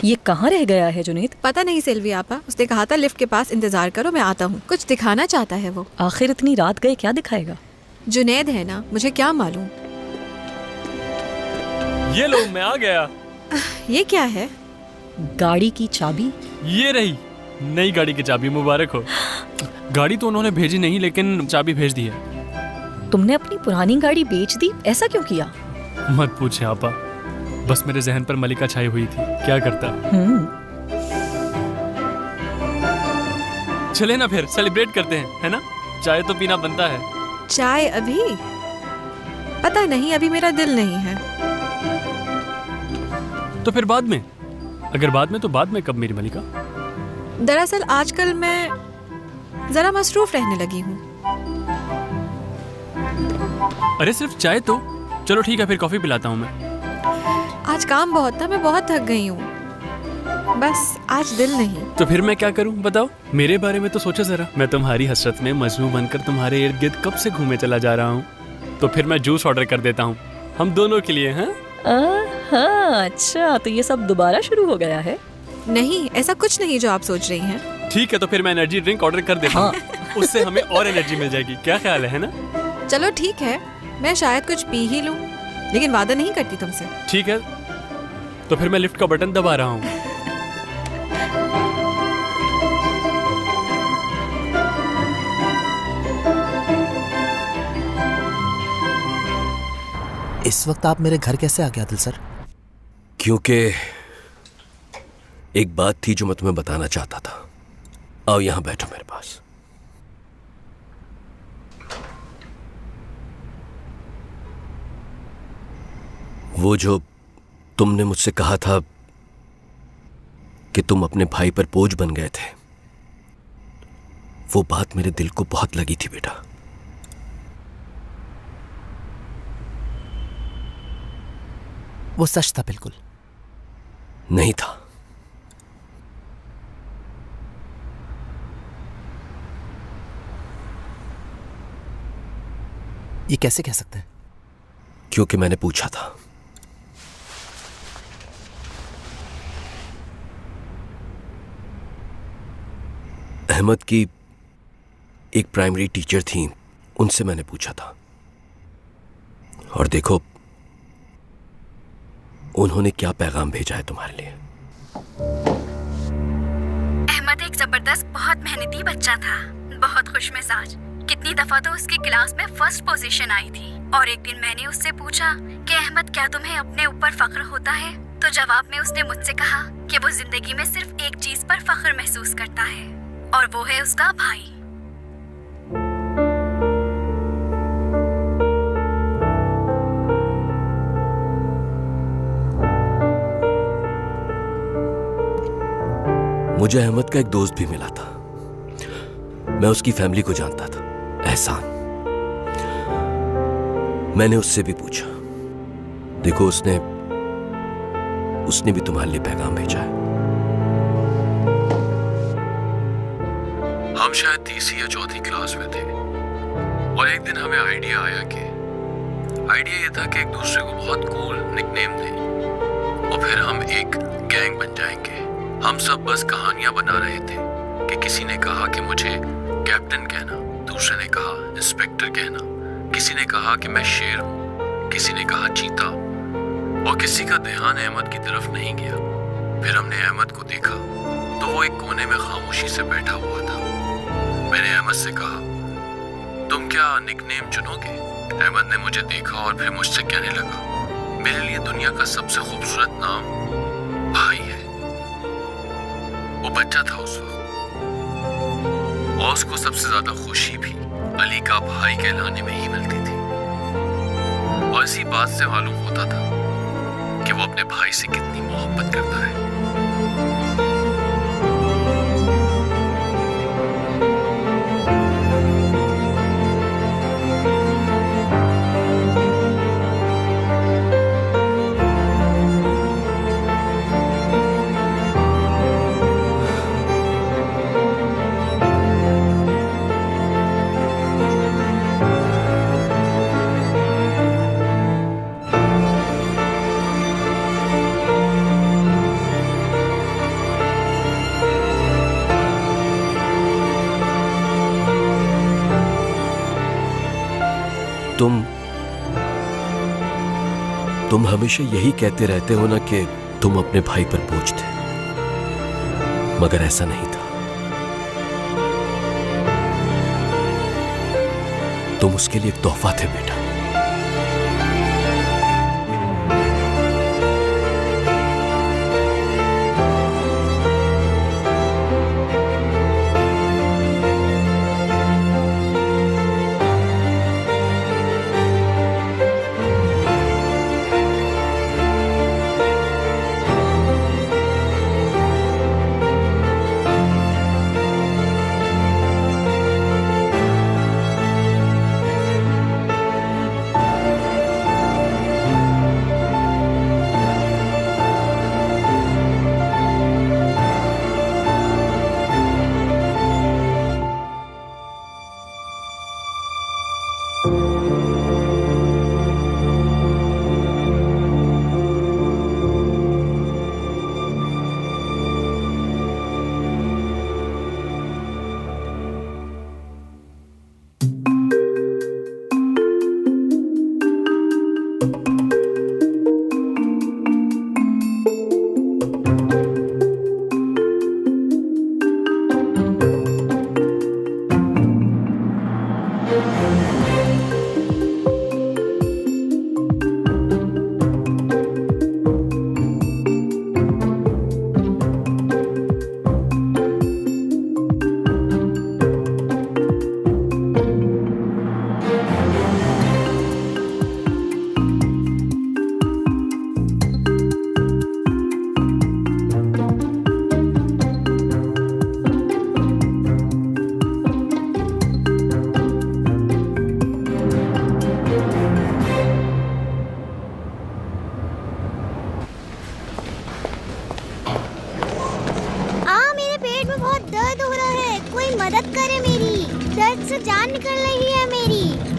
ये कहाँ रह गया है जुनैद? पता नहीं सिल्वी आपा, उसने कहा था लिफ्ट के पास इंतजार करो, मैं आता हूँ। कुछ दिखाना चाहता है वो। आखिर इतनी रात गए, क्या दिखाएगा? जुनैद है ना, मुझे क्या मालूम। ये लो, मैं आ गया। ये क्या है? गाड़ी की चाबी। ये रही नई गाड़ी की चाबी, मुबारक हो। गाड़ी तो उन्होंने भेजी नहीं, लेकिन चाबी भेज दी है। तुमने अपनी पुरानी गाड़ी बेच दी, ऐसा क्यों किया? मत पूछे आपा, बस मेरे जहन पर मलिका छाई हुई थी, क्या करता। चले ना फिर सेलिब्रेट करते हैं, है ना? चाय तो पीना बनता है। चाय अभी? पता नहीं, अभी मेरा दिल नहीं है। तो फिर बाद में? अगर बाद में तो बाद में कब मेरी मलिका? दरअसल आजकल मैं जरा मसरूफ रहने लगी हूँ। अरे सिर्फ चाय तो? चलो ठीक है, फिर कॉफी पिलाता हूँ मैं। आज काम बहुत था, मैं बहुत थक गई हूँ, बस आज दिल नहीं। तो फिर मैं क्या करूँ बताओ? मेरे बारे में तो सोचो जरा। मैं तुम्हारी हसरत में मजनू बनकर तुम्हारे इर्द गिर्द कब से घूमे चला जा रहा हूँ। तो फिर मैं जूस ऑर्डर कर देता हूँ, हम दोनों के लिए। हैं? अच्छा, तो ये सब दोबारा शुरू हो गया है? नहीं, ऐसा कुछ नहीं जो आप सोच रही हैं। ठीक है, तो फिर मैं एनर्जी ड्रिंक ऑर्डर कर देता हूँ। उससे हमें और एनर्जी मिल जाएगी, क्या ख्याल है ना? चलो ठीक है, मैं शायद कुछ पी ही लूं, लेकिन वादा नहीं करती तुमसे। ठीक है, तो फिर मैं लिफ्ट का बटन दबा रहा हूँ। इस वक्त आप मेरे घर कैसे आ गए आदिल सर? क्योंकि एक बात थी जो मैं तुम्हें बताना चाहता था। आओ यहां बैठो मेरे पास। वो जो तुमने मुझसे कहा था कि तुम अपने भाई पर बोझ बन गए थे, वो बात मेरे दिल को बहुत लगी थी बेटा। वो सच था? बिल्कुल नहीं था। ये कैसे कह सकते हैं? क्योंकि मैंने पूछा था। अहमद की एक प्राइमरी टीचर थी, उनसे मैंने पूछा था, और देखो उन्होंने क्या पैगाम भेजा है तुम्हारे लिए। अहमद एक जबरदस्त, बहुत मेहनती बच्चा था, बहुत खुशमिजाज। कितनी दफा तो उसकी क्लास में फर्स्ट पोजीशन आई थी। और एक दिन मैंने उससे पूछा कि अहमद क्या तुम्हें अपने ऊपर फख्र होता है? तो जवाब में उसने मुझसे कहा कि वो जिंदगी में सिर्फ एक चीज पर फख्र महसूस करता है, और वो है उसका भाई। मुझे अहमद का एक दोस्त भी मिला था, मैं उसकी फैमिली को जानता था, एहसान। मैंने उससे भी पूछा, देखो उसने भी तुम्हारे लिए पैगाम भेजा है। हम शायद तीसरी या चौथी क्लास में थे, और एक दिन हमें आइडिया आया ये था कि एक दूसरे को बहुत कूल निकनेम दें, और फिर हम एक गैंग बन जाएंगे। हम सब बस कहानियां बना रहे थे कि किसी ने कहा कि मुझे कैप्टन कहना, दूसरे ने कहा इंस्पेक्टर कहना, किसी ने कहा कि मैं शेर हूं, किसी ने कहा चीता, और किसी का ध्यान अहमद की तरफ नहीं गया। फिर हमने अहमद को देखा तो वो एक कोने में खामोशी से बैठा हुआ था। मैंने अहमद से कहा, तुम क्या निकनेम चुनोगे? अहमद ने मुझे देखा और फिर मुझसे कहने लगा, मेरे लिए दुनिया का सबसे खूबसूरत नाम भाई है। वो बच्चा था उस वक्त, और उसको सबसे ज्यादा खुशी भी अली का भाई कहलाने में ही मिलती थी। और इसी बात से मालूम होता था कि वो अपने भाई से कितनी मोहब्बत करता है। तुम हमेशा यही कहते रहते हो ना कि तुम अपने भाई पर बोझ थे, मगर ऐसा नहीं था। तुम उसके लिए एक तोहफा थे बेटा।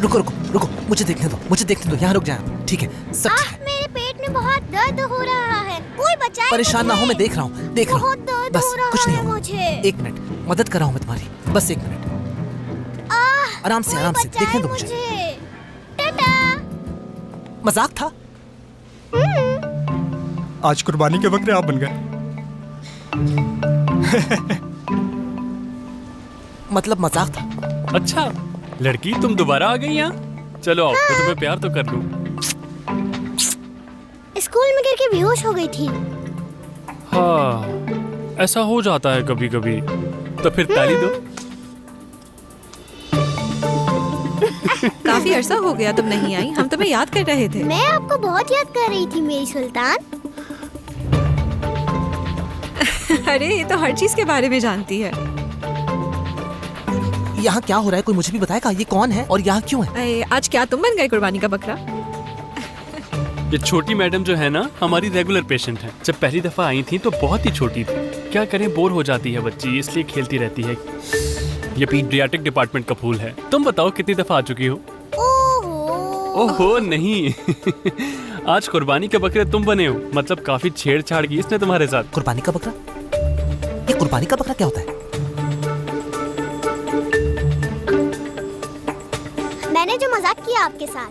रुको रुको रुको, मुझे देखने दो, यहाँ रुक जाए। ठीक है, सब ठीक है। मेरे पेट में बहुत दर्द हो रहा है, कोई बचाए। परेशान ना हो, मैं देख रहा हूँ। बहुत दर्द बस हो रहा कुछ नहीं है होगा। मुझे। एक मिनट, मदद कर रहा हूँ मैं तुम्हारी, बस एक मिनट। आराम से देखने दो मुझे। टाटा। मजाक था। आज कुर्बानी के बकरे आप बन गए। मतलब मजाक था। अच्छा लड़की, तुम दोबारा आ गई यहाँ? चलो आओ, मैं तुम्हें प्यार तो कर लूं। स्कूल में गिर के बेहोश हो गई थी। हाँ, ऐसा हो जाता है कभी कभी। तो फिर ताली दो। काफी अरसा हो गया तुम नहीं आई, हम तुम्हें याद कर रहे थे। मैं आपको बहुत याद कर रही थी मेरी सुल्तान। अरे ये तो हर चीज के बारे में जानती है। यहाँ क्या हो रहा है, कोई मुझे भी बताएगा? ये कौन है और यहाँ क्यों है? आज क्या तुम बन गए कुर्बानी का बकरा? ये छोटी मैडम जो है ना, हमारी रेगुलर पेशेंट है। जब पहली दफा आई थी तो बहुत ही छोटी थी। क्या करें, बोर हो जाती है बच्ची, इसलिए खेलती रहती है। ये पीडियाट्रिक डिपार्टमेंट का फूल है। तुम बताओ कितनी दफा आ चुकी हो? ओहो नहीं। आज कुर्बानी के बकरे तुम बने हो, मतलब काफी छेड़छाड़ की इसने तुम्हारे साथ। कुर्बानी का बकरा? ये कुर्बानी का बकरा क्या होता है? मैंने जो मजाक किया आपके साथ।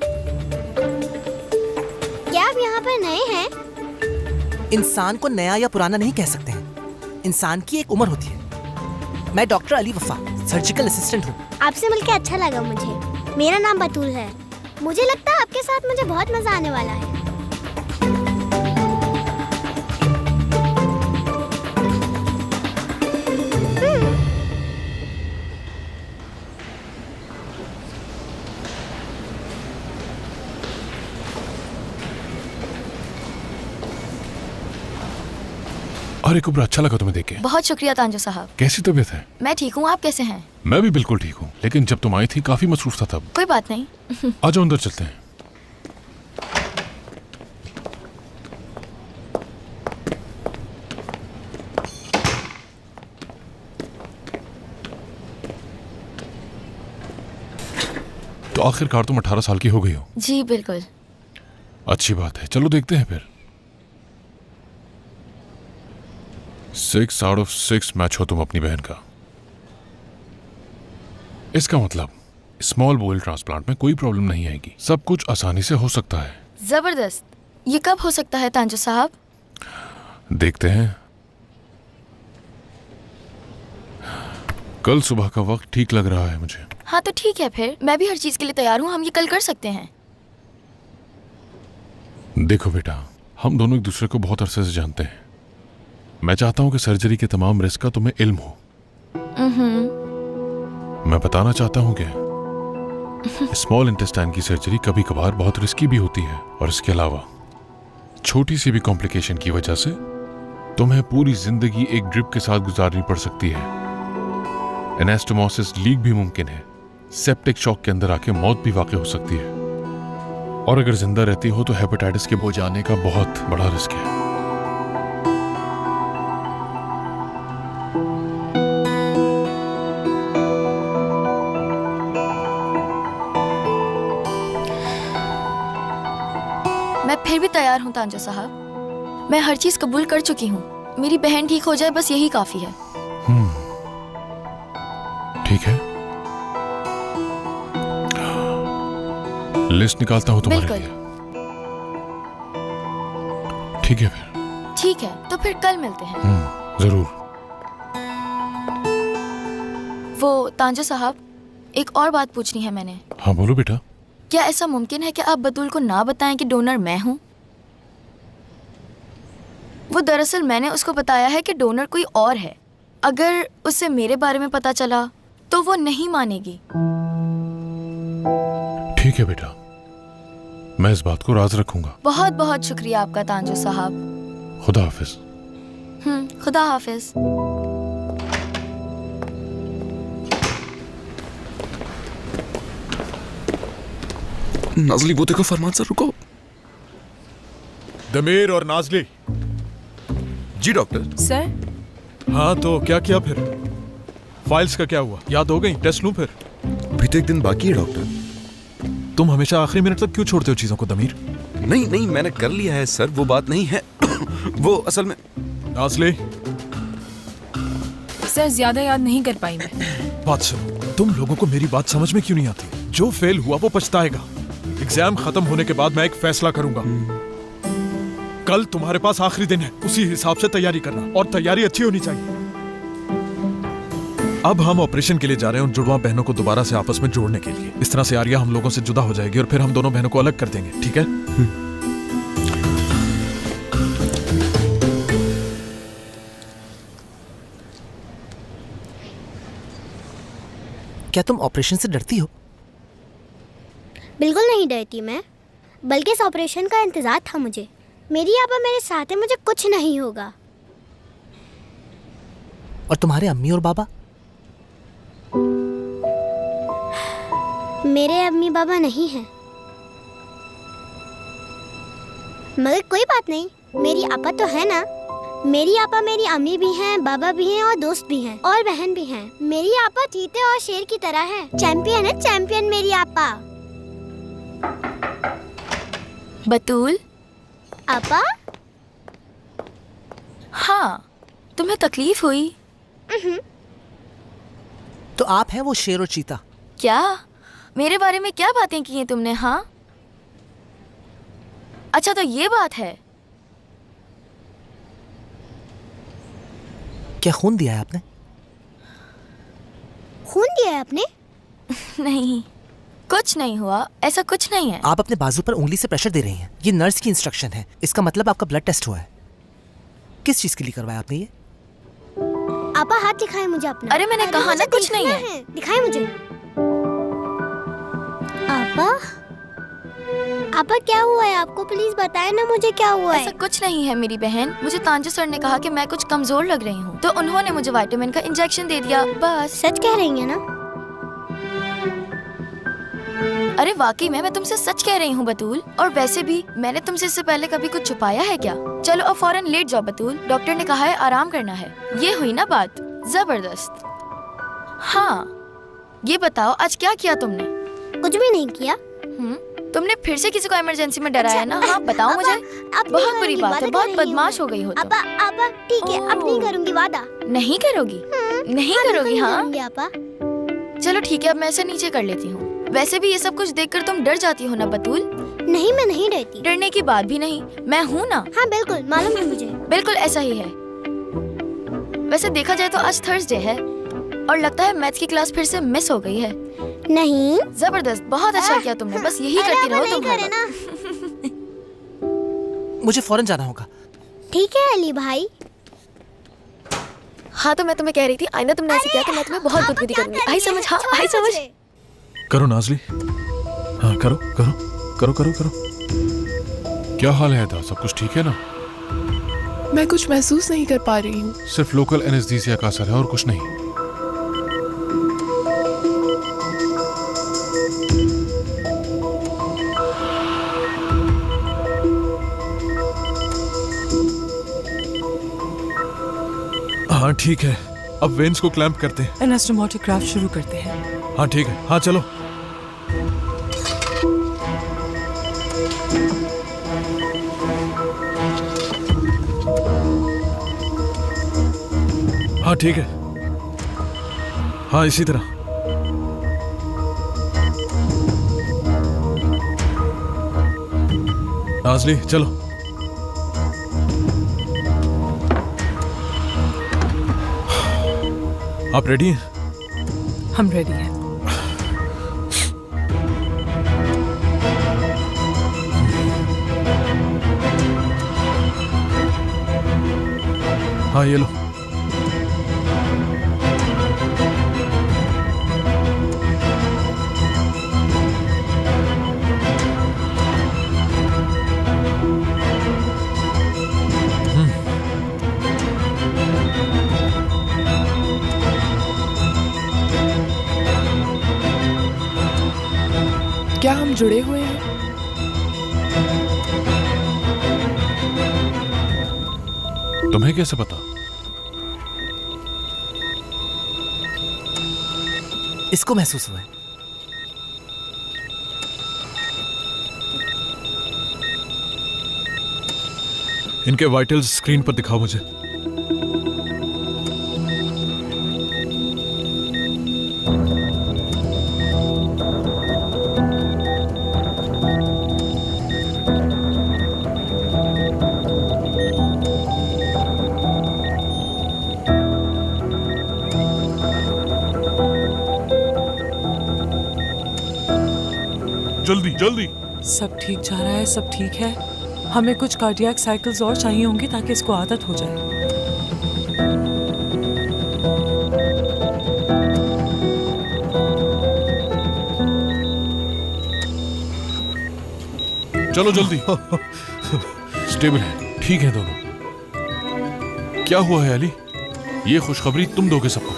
क्या आप यहाँ पर नए हैं? इंसान को नया या पुराना नहीं कह सकते हैं। इंसान की एक उम्र होती है। मैं डॉक्टर अली वफा, सर्जिकल असिस्टेंट हूँ। आपसे मिलकर अच्छा लगा मुझे। मेरा नाम बतूल है। मुझे लगता है आपके साथ मुझे बहुत मजा आने वाला है। अरे कुबरा, अच्छा लगा तुम्हें देख के। बहुत शुक्रिया तांजो साहब। कैसी तबीयत है? मैं ठीक हूँ, आप कैसे हैं? मैं भी बिल्कुल ठीक हूँ, लेकिन जब तुम आई थी काफी मसरूफ था तब। कोई बात नहीं। आ जाओ अंदर चलते हैं। तो आखिरकार तुम 18 साल की हो गई हो? जी बिल्कुल। अच्छी बात है, चलो देखते हैं फिर। 6 out of 6 मैच हो तुम अपनी बहन का। इसका मतलब स्मॉल बोल ट्रांसप्लांट में कोई प्रॉब्लम नहीं आएगी, सब कुछ आसानी से हो सकता है। जबरदस्त। ये कब हो सकता है तांजो साहब? देखते हैं। कल सुबह का वक्त ठीक लग रहा है मुझे। हाँ तो ठीक है फिर, मैं भी हर चीज के लिए तैयार हूँ। हम ये कल कर सकते हैं। देखो बेटा, हम दोनों एक दूसरे को बहुत अरसे से जानते हैं। मैं चाहता हूं कि सर्जरी के तमाम रिस्क का तुम्हें इल्म हो। मैं बताना चाहता हूं कि स्मॉल इंटेस्टाइन की सर्जरी कभी कभार बहुत रिस्की भी होती है, और इसके अलावा छोटी सी भी कॉम्प्लिकेशन की वजह से तुम्हें पूरी जिंदगी एक ड्रिप के साथ गुजारनी पड़ सकती है। एनास्टोमोसिस लीक भी मुमकिन है। सेप्टिक शॉक के अंदर आके मौत भी वाक़ई हो सकती है, और अगर जिंदा रहती हो तो हेपेटाइटिस के हो जाने का बहुत बड़ा रिस्क है। मैं फिर भी तैयार हूँ तांजो साहब। मैं हर चीज कबूल कर चुकी हूँ। मेरी बहन ठीक हो जाए, बस यही काफी है। ठीक है, लिस्ट निकालता हूँ तुम्हारे बिल्कुल। लिए। ठीक है फिर। ठीक है, तो फिर कल मिलते हैं। जरूर। वो तांजो साहब, एक और बात पूछनी है मैंने। हाँ बोलो बेटा। क्या ऐसा मुमकिन है कि आप बतूल को ना बताएं कि डोनर मैं हूं? वो दरअसल मैंने उसको बताया है कि डोनर कोई और है। अगर उसे मेरे बारे में पता चला तो वो नहीं मानेगी। ठीक है बेटा, मैं इस बात को राज रखूंगा। बहुत बहुत शुक्रिया आपका तांजो साहब। खुदा हाफिज। खुदा हाफिज। नाजली वो देखो फरमान सर, रुको। दमीर और नाजली। जी डॉक्टर। सर। हाँ तो क्या किया फिर? फाइल्स का क्या हुआ? याद हो गई? टेस्ट लूं फिर? अभी तो एक दिन बाकी है डॉक्टर। तुम हमेशा आखिरी मिनट तक क्यों छोड़ते हो चीजों को दमीर? नहीं नहीं, मैंने कर लिया है सर, वो बात नहीं है। वो असल में। नाजली, सर ज्यादा याद नहीं कर पाई मैं। बात सुनो, तुम लोगों को मेरी बात समझ में क्यों नहीं आती? जो फेल हुआ वो पछताएगा। एग्जाम खत्म होने के बाद मैं एक फैसला करूंगा। कल तुम्हारे पास आखिरी दिन है, उसी हिसाब से तैयारी करना, और तैयारी अच्छी होनी चाहिए। अब हम ऑपरेशन के लिए जा रहे हैं उन जुड़वा बहनों को दोबारा से आपस में जोड़ने के लिए। इस तरह से आर्या हम लोगों से जुदा हो जाएगी और फिर हम दोनों बहनों को अलग कर देंगे, ठीक है? क्या तुम ऑपरेशन से डरती हो? बिल्कुल नहीं डरती मैं, बल्कि इस ऑपरेशन का इंतजार था मुझे। मेरी आपा मेरे साथ है, मुझे कुछ नहीं होगा। और तुम्हारे अम्मी और बाबा? मेरे अम्मी बाबा नहीं हैं, मगर कोई बात नहीं, मेरी आपा तो है ना। मेरी आपा मेरी अम्मी भी हैं, बाबा भी हैं, और दोस्त भी हैं, और बहन भी हैं। मेरी आपा चीते और शेर की तरह है। चैंपियन है, चैंपियन मेरी आपा। बतूल। आपा? हाँ, तुम्हें तकलीफ हुई? तो आप हैं वो शेर और चीता? क्या? मेरे बारे में क्या बातें की हैं तुमने? हाँ, अच्छा तो ये बात है। क्या खून दिया है आपने? खून दिया है आपने? नहीं, कुछ नहीं हुआ, ऐसा कुछ नहीं है। आप अपने बाजू पर उंगली से प्रेशर दे रही हैं। ये नर्स की इंस्ट्रक्शन है। इसका मतलब आपका ब्लड टेस्ट हुआ है। किस चीज के लिए करवाया आपने ये? आपा हाथ दिखाए मुझे अपना। अरे मैंने कहा ना कुछ नहीं है। दिखाए मुझे। आपा, आपा क्या हुआ है आपको? प्लीज बताएं ना मुझे क्या हुआ है। ऐसा कुछ नहीं है मेरी बहन। मुझे तांजो सर ने कहा कि मैं कुछ कमजोर लग रही हूँ, तो उन्होंने मुझे विटामिन का इंजेक्शन दे दिया, बस। सच कह रही है ना? अरे वाकई में मैं तुमसे सच कह रही हूँ बतूल। और वैसे भी मैंने तुमसे इससे पहले कभी कुछ छुपाया है क्या? चलो अब फौरन लेट जाओ बतूल, डॉक्टर ने कहा है आराम करना है। ये हुई ना बात, जबरदस्त। हाँ, ये बताओ आज क्या किया तुमने? कुछ भी नहीं किया। तुमने फिर से किसी को इमरजेंसी में डराया ना? हाँ बताओ मुझे। बहुत बुरी बात है, बहुत बदमाश हो गई हो तुम। आपा ठीक है, अब नहीं करूँगी, वादा। नहीं करोगी? नहीं करोगी? हाँ आपा। चलो ठीक है, अब मैं इसे नीचे कर लेती हूँ। वैसे भी ये सब कुछ देखकर तुम डर जाती हो ना बतूल? नहीं, मैं नहीं डरती। डरने की बात भी नहीं, मैं हूँ ना। हाँ बिल्कुल, मालूम है मुझे। बिल्कुल ऐसा ही है। वैसे देखा जाए तो आज थर्सडे है और लगता है मैथ्स की क्लास फिर से मिस हो गई है। नहीं, जबरदस्त, बहुत अच्छा किया तुमने। बस यही करती रहो तुम हर वक्त। मुझे फौरन जाना होगा। ठीक है अली भाई। हाँ तो मैं तुम्हें कह रही थी, आईना तुमने ऐसे किया तो मैं तुम्हें बहुत गुदगुदी करूंगी। आई समझ? हाँ आई समझ। करो नाजली, हाँ करो करो करो करो करो। क्या हाल है था? सब कुछ ठीक है ना? मैं कुछ महसूस नहीं कर पा रही हूँ। सिर्फ लोकल एनेस्थीसिया का असर है और कुछ नहीं। हाँ ठीक है, अब वेन्स को क्लैंप करते हैं। एनास्टोमोटोग्राफ शुरू करते हैं। हाँ ठीक है, हाँ चलो। हाँ ठीक है, हाँ इसी तरह। नाज़ली चलो। आप रेडी हैं? हम रेडी हैं। हाँ ये लो। क्या हम जुड़े हुए हैं? तुम्हें कैसे पता? इसको महसूस हुआ है। इनके वाइटल्स स्क्रीन पर दिखाओ मुझे। जल्दी जल्दी। सब ठीक जा रहा है, सब ठीक है। हमें कुछ कार्डियक साइकिल्स और चाहिए होंगे ताकि इसको आदत हो जाए। चलो जल्दी। स्टेबल है, ठीक है दोनों। क्या हुआ है अली? ये खुशखबरी तुम दोगे सबको।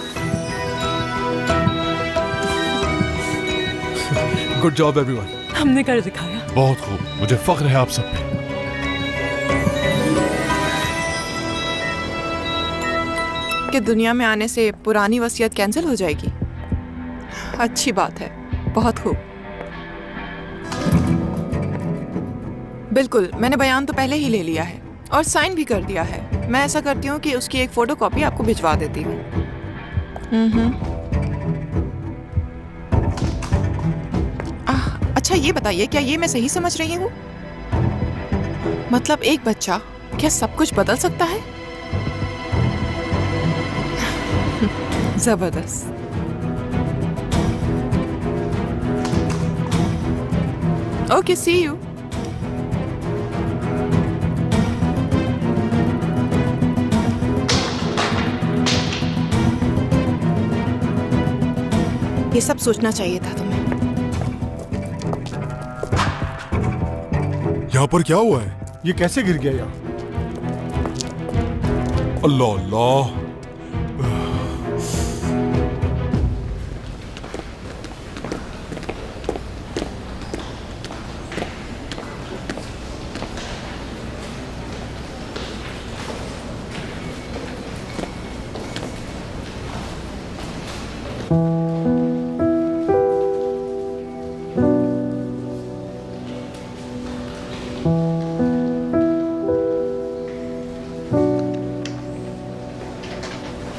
Good job everyone. हमने कर दिखाया। बहुत खूब, मुझे फख्र है आप सब पे। कि दुनिया में आने से पुरानी वसीयत कैंसिल हो जाएगी। अच्छी बात है, बहुत खूब। बिल्कुल, मैंने बयान तो पहले ही ले लिया है और साइन भी कर दिया है। मैं ऐसा करती हूँ कि उसकी एक फोटो कॉपी आपको भिजवा देती हूँ। अच्छा ये बताइए, क्या ये मैं सही समझ रही हूँ? मतलब एक बच्चा क्या सब कुछ बदल सकता है? जबरदस्त। Okay, see you. ये सब सोचना चाहिए था तुम्हें। यहाँ पर क्या हुआ है? ये कैसे गिर गया यहाँ? अल्लाह अल्लाह।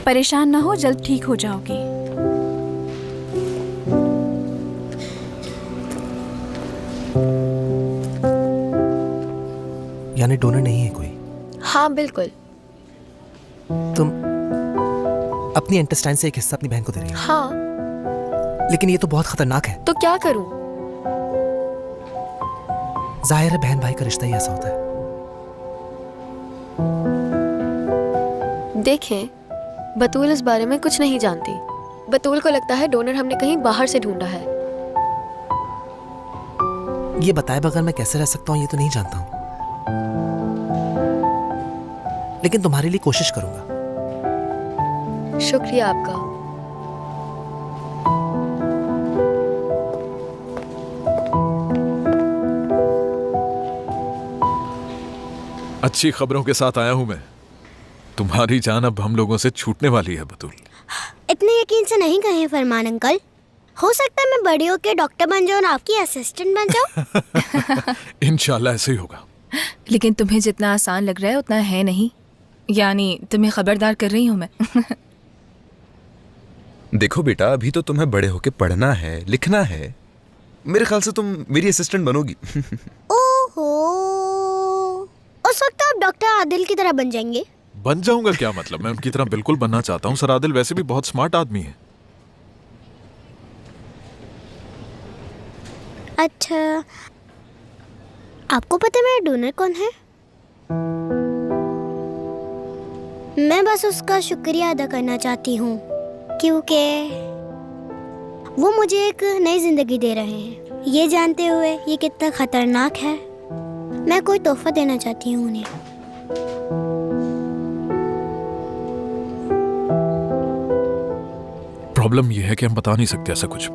परेशान ना हो, जल्द ठीक हो जाओगी। यानी डोनर नहीं है कोई? हाँ बिल्कुल। तुम अपनी इंटेस्टाइन से एक हिस्सा अपनी बहन को दे रही हो? हाँ। लेकिन ये तो बहुत खतरनाक है। तो क्या करूं? जाहिर है बहन भाई का रिश्ता ही ऐसा होता है। देखें, बतूल इस बारे में कुछ नहीं जानती। बतूल को लगता है डोनर हमने कहीं बाहर से ढूंढा है। ये बताए बगैर मैं कैसे रह सकता हूँ ये तो नहीं जानता हूँ, लेकिन तुम्हारे लिए कोशिश करूंगा। शुक्रिया आपका। अच्छी खबरों के साथ आया हूं मैं। तुम्हारी जान अब हम लोगों से छूटने वाली है बतूल। इतने यकीन से नहीं कहें फरमान अंकल। हो सकता है मैं बड़ी होकर डॉक्टर बन जाऊं और आपकी असिस्टेंट बन जाऊं। इंशाल्लाह ऐसे ही होगा। लेकिन तुम्हें जितना आसान लग रहा है उतना है नहीं। यानी तुम्हें खबरदार कर रही हूँ मैं। देखो बेटा, अभी तो तुम्हें बड़े होके पढ़ना है, लिखना है। मेरे ख्याल से तुम मेरी असिस्टेंट बनोगी। ओहो, उस वक्त आप डॉक्टर आदिल की तरह बन जाएंगे। बन जाऊंगा क्या मतलब? मैं उनकी तरह बिल्कुल बनना चाहता हूँ। सर आदिल वैसे भी बहुत स्मार्ट आदमी है। अच्छा, आपको पता है मेरा डोनर कौन है? मैं बस उसका शुक्रिया अदा करना चाहती हूँ, क्योंकि वो मुझे एक नई जिंदगी दे रहे हैं। ये जानते हुए ये कितना खतरनाक है, मैं कोई तोहफा देना चाहती हूँ उन्हें। प्रॉब्लम ये है कि हम बता नहीं सकते ऐसा कुछ।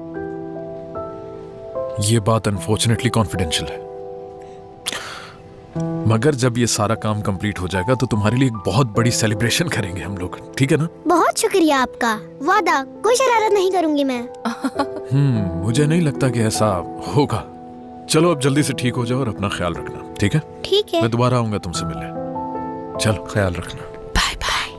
ये बात अनफॉर्चुनेटली कॉन्फिडेंशियल है। मगर जब ये सारा काम कंप्लीट हो जाएगा तो तुम्हारे लिए एक बहुत बड़ी सेलिब्रेशन करेंगे हम लोग, ठीक है ना? बहुत शुक्रिया आपका। वादा, कोई शरारत नहीं करूंगी मैं। मुझे नहीं लगता कि ऐसा होगा। चलो अब जल्दी से ठीक हो जाओ और अपना ख्याल रखना, ठीक है? ठीक है। मैं दोबारा आऊंगा तुमसे मिलने। चलो ख्याल रखना। Bye bye.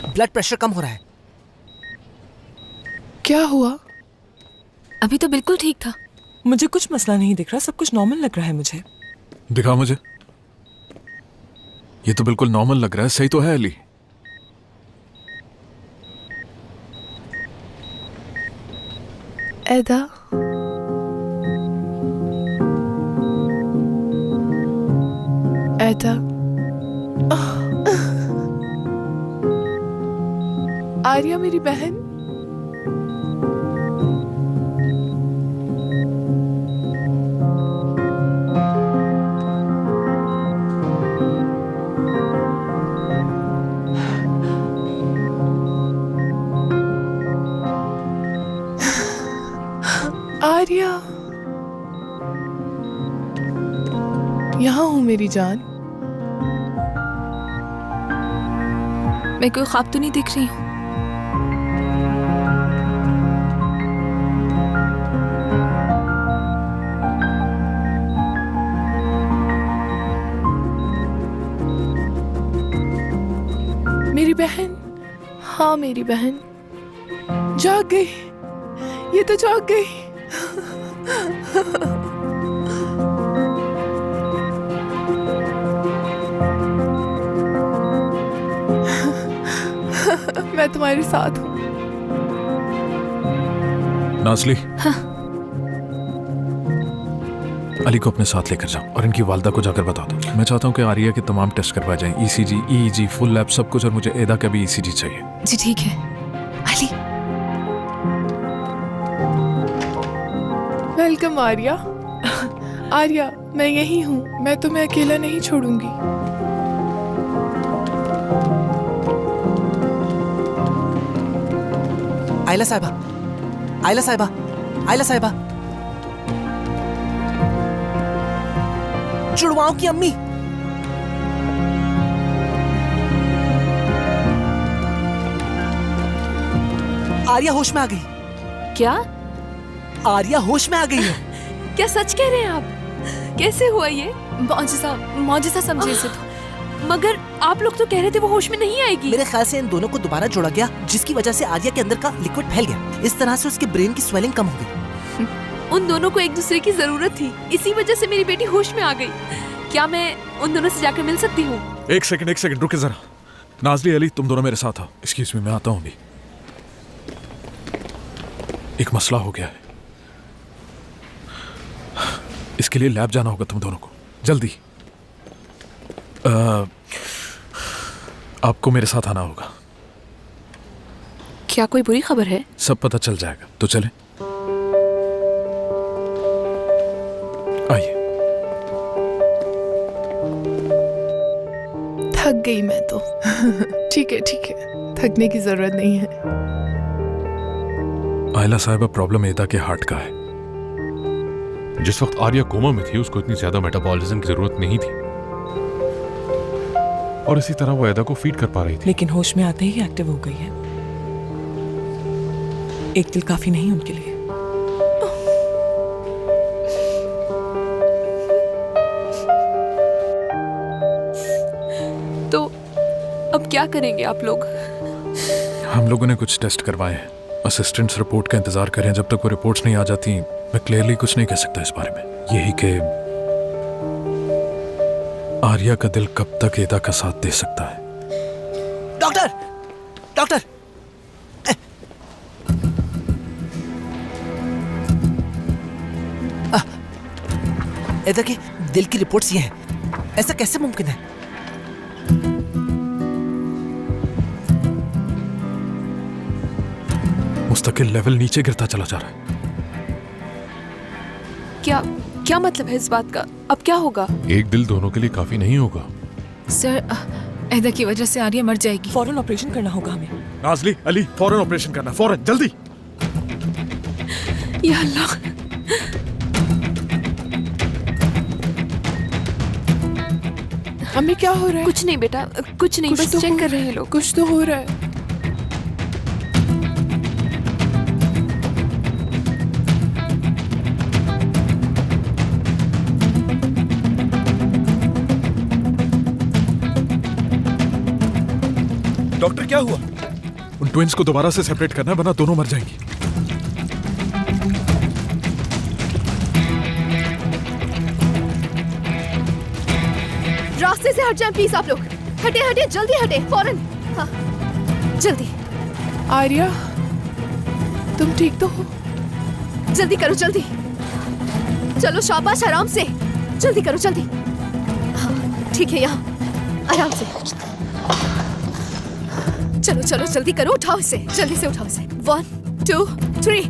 ब्लड प्रेशर कम हो रहा है। क्या हुआ? अभी तो बिल्कुल ठीक था। मुझे कुछ मसला नहीं दिख रहा, सब कुछ नॉर्मल लग रहा है मुझे। दिखा मुझे। ये तो बिल्कुल नॉर्मल लग रहा है। सही तो है अली? एदा, एदा, आर्या मेरी बहन। आर्या, यहाँ हूँ मेरी जान। मैं कोई ख्वाब तो नहीं देख रही हूँ? मेरी बहन, हाँ मेरी बहन जाग गई। ये तो जाग गई। मैं तुम्हारे साथ हूँ। नाज़ली, अली को अपने साथ लेकर जाओ और इनकी वालदा को जाकर बता दो। मैं चाहता हूँ कि आर्या के तमाम टेस्ट करवाए जाएं, ईसीजी, ईईजी, फुल लैब सब कुछ, और मुझे एदा का भी ईसीजी चाहिए। जी ठीक है। अली, वेलकम आर्या। आर्या, मैं यही हूँ। मैं तुम्हें अकेला नहीं छोड़ूंगी। आयला साहिबा, आयला साहिबा, आयला साहिबा, जुड़वाओं की अम्मी। आर्या होश में आ गई। क्या? आर्या होश में आ गई है। क्या सच कह रहे हैं आप? कैसे हुआ ये? मौजिज़ा, मौजिज़ा समझे इसे तो। मगर आप लोग तो कह रहे थे वो होश में नहीं आएगी। मेरे ख्याल से इन दोनों को दोबारा जोड़ा गया, जिसकी वजह से आर्या के अंदर का लिक्विड फैल गया। इस तरह से उसके ब्रेन की स्वेलिंग कम हो गई। उन दोनों को एक दूसरे की जरूरत थी, इसी वजह से मेरी बेटी होश में आ गई। क्या मैं उन दोनों से जाकर मिल सकती हूँ? एक सेकंड रुके जरा। नाजली, अली, तुम दोनों मेरे साथ आओ। एक्सक्यूज मी, मैं आता हूँ अभी। एक मसला हो गया है, इसके लिए लैब जाना होगा तुम दोनों को, जल्दी। आपको मेरे साथ आना होगा। क्या कोई बुरी खबर है? सब पता चल जाएगा, तो चले। आइए। थक गई मैं तो। ठीक है, थकने की जरूरत नहीं है। आयला साहिबा, प्रॉब्लम एदा के हार्ट का है। जिस वक्त आर्या कोमा में थी उसको इतनी ज्यादा मेटाबॉलिज्म की जरूरत नहीं थी, और इसी तरह वो एदा को फीड कर पा रही थी। लेकिन होश में आते ही एक्टिव हो गई है। एक दिल काफी नहीं उनके लिए। तो अब क्या करेंगे आप लोग? हम लोगों ने कुछ टेस्ट करवाए हैं। असिस्टेंट्स रिपोर्ट का इंतजार करें। जब तक वो रिपोर्ट्स नहीं आ जाती मैं क्लियरली कुछ नहीं कह सकता इस बारे में। यही कि आर्या का दिल कब तक एदा का साथ दे सकता है। डॉक्टर, डॉक्टर, एदा के दिल की रिपोर्ट्स ये हैं। ऐसा कैसे मुमकिन है? मुस्तकिल लेवल नीचे गिरता चला जा रहा है। क्या मतलब है इस बात का? अब क्या होगा? एक दिल दोनों के लिए काफी नहीं होगा। सर, एदा की वजह से आर्या मर जाएगी। फौरन ऑपरेशन करना होगा हमें। नाजली, अली, फौरन ऑपरेशन करना, फौरन, जल्दी। या अल्लाह। अम्मी, क्या हो रहा है? कुछ नहीं बेटा, कुछ नहीं, बस चेक कर रहे हैं लोग। कुछ तो हो रहा है। डॉक्टर, क्या हुआ? उन ट्विंस को दोबारा से सेपरेट करना है, वरना दोनों मर जाएंगी। रास्ते से हट जाएं प्लीज आप लोग। हटे, जल्दी हटे, फौरन। हाँ, जल्दी। आर्या, तुम ठीक तो हो? जल्दी करो, जल्दी। चलो शाबाश, आराम से। जल्दी करो, जल्दी। हाँ, ठीक है, यहाँ आराम से। चलो जल्दी करो, उठाओ इसे, जल्दी से उठाओ इसे। 1 2 3।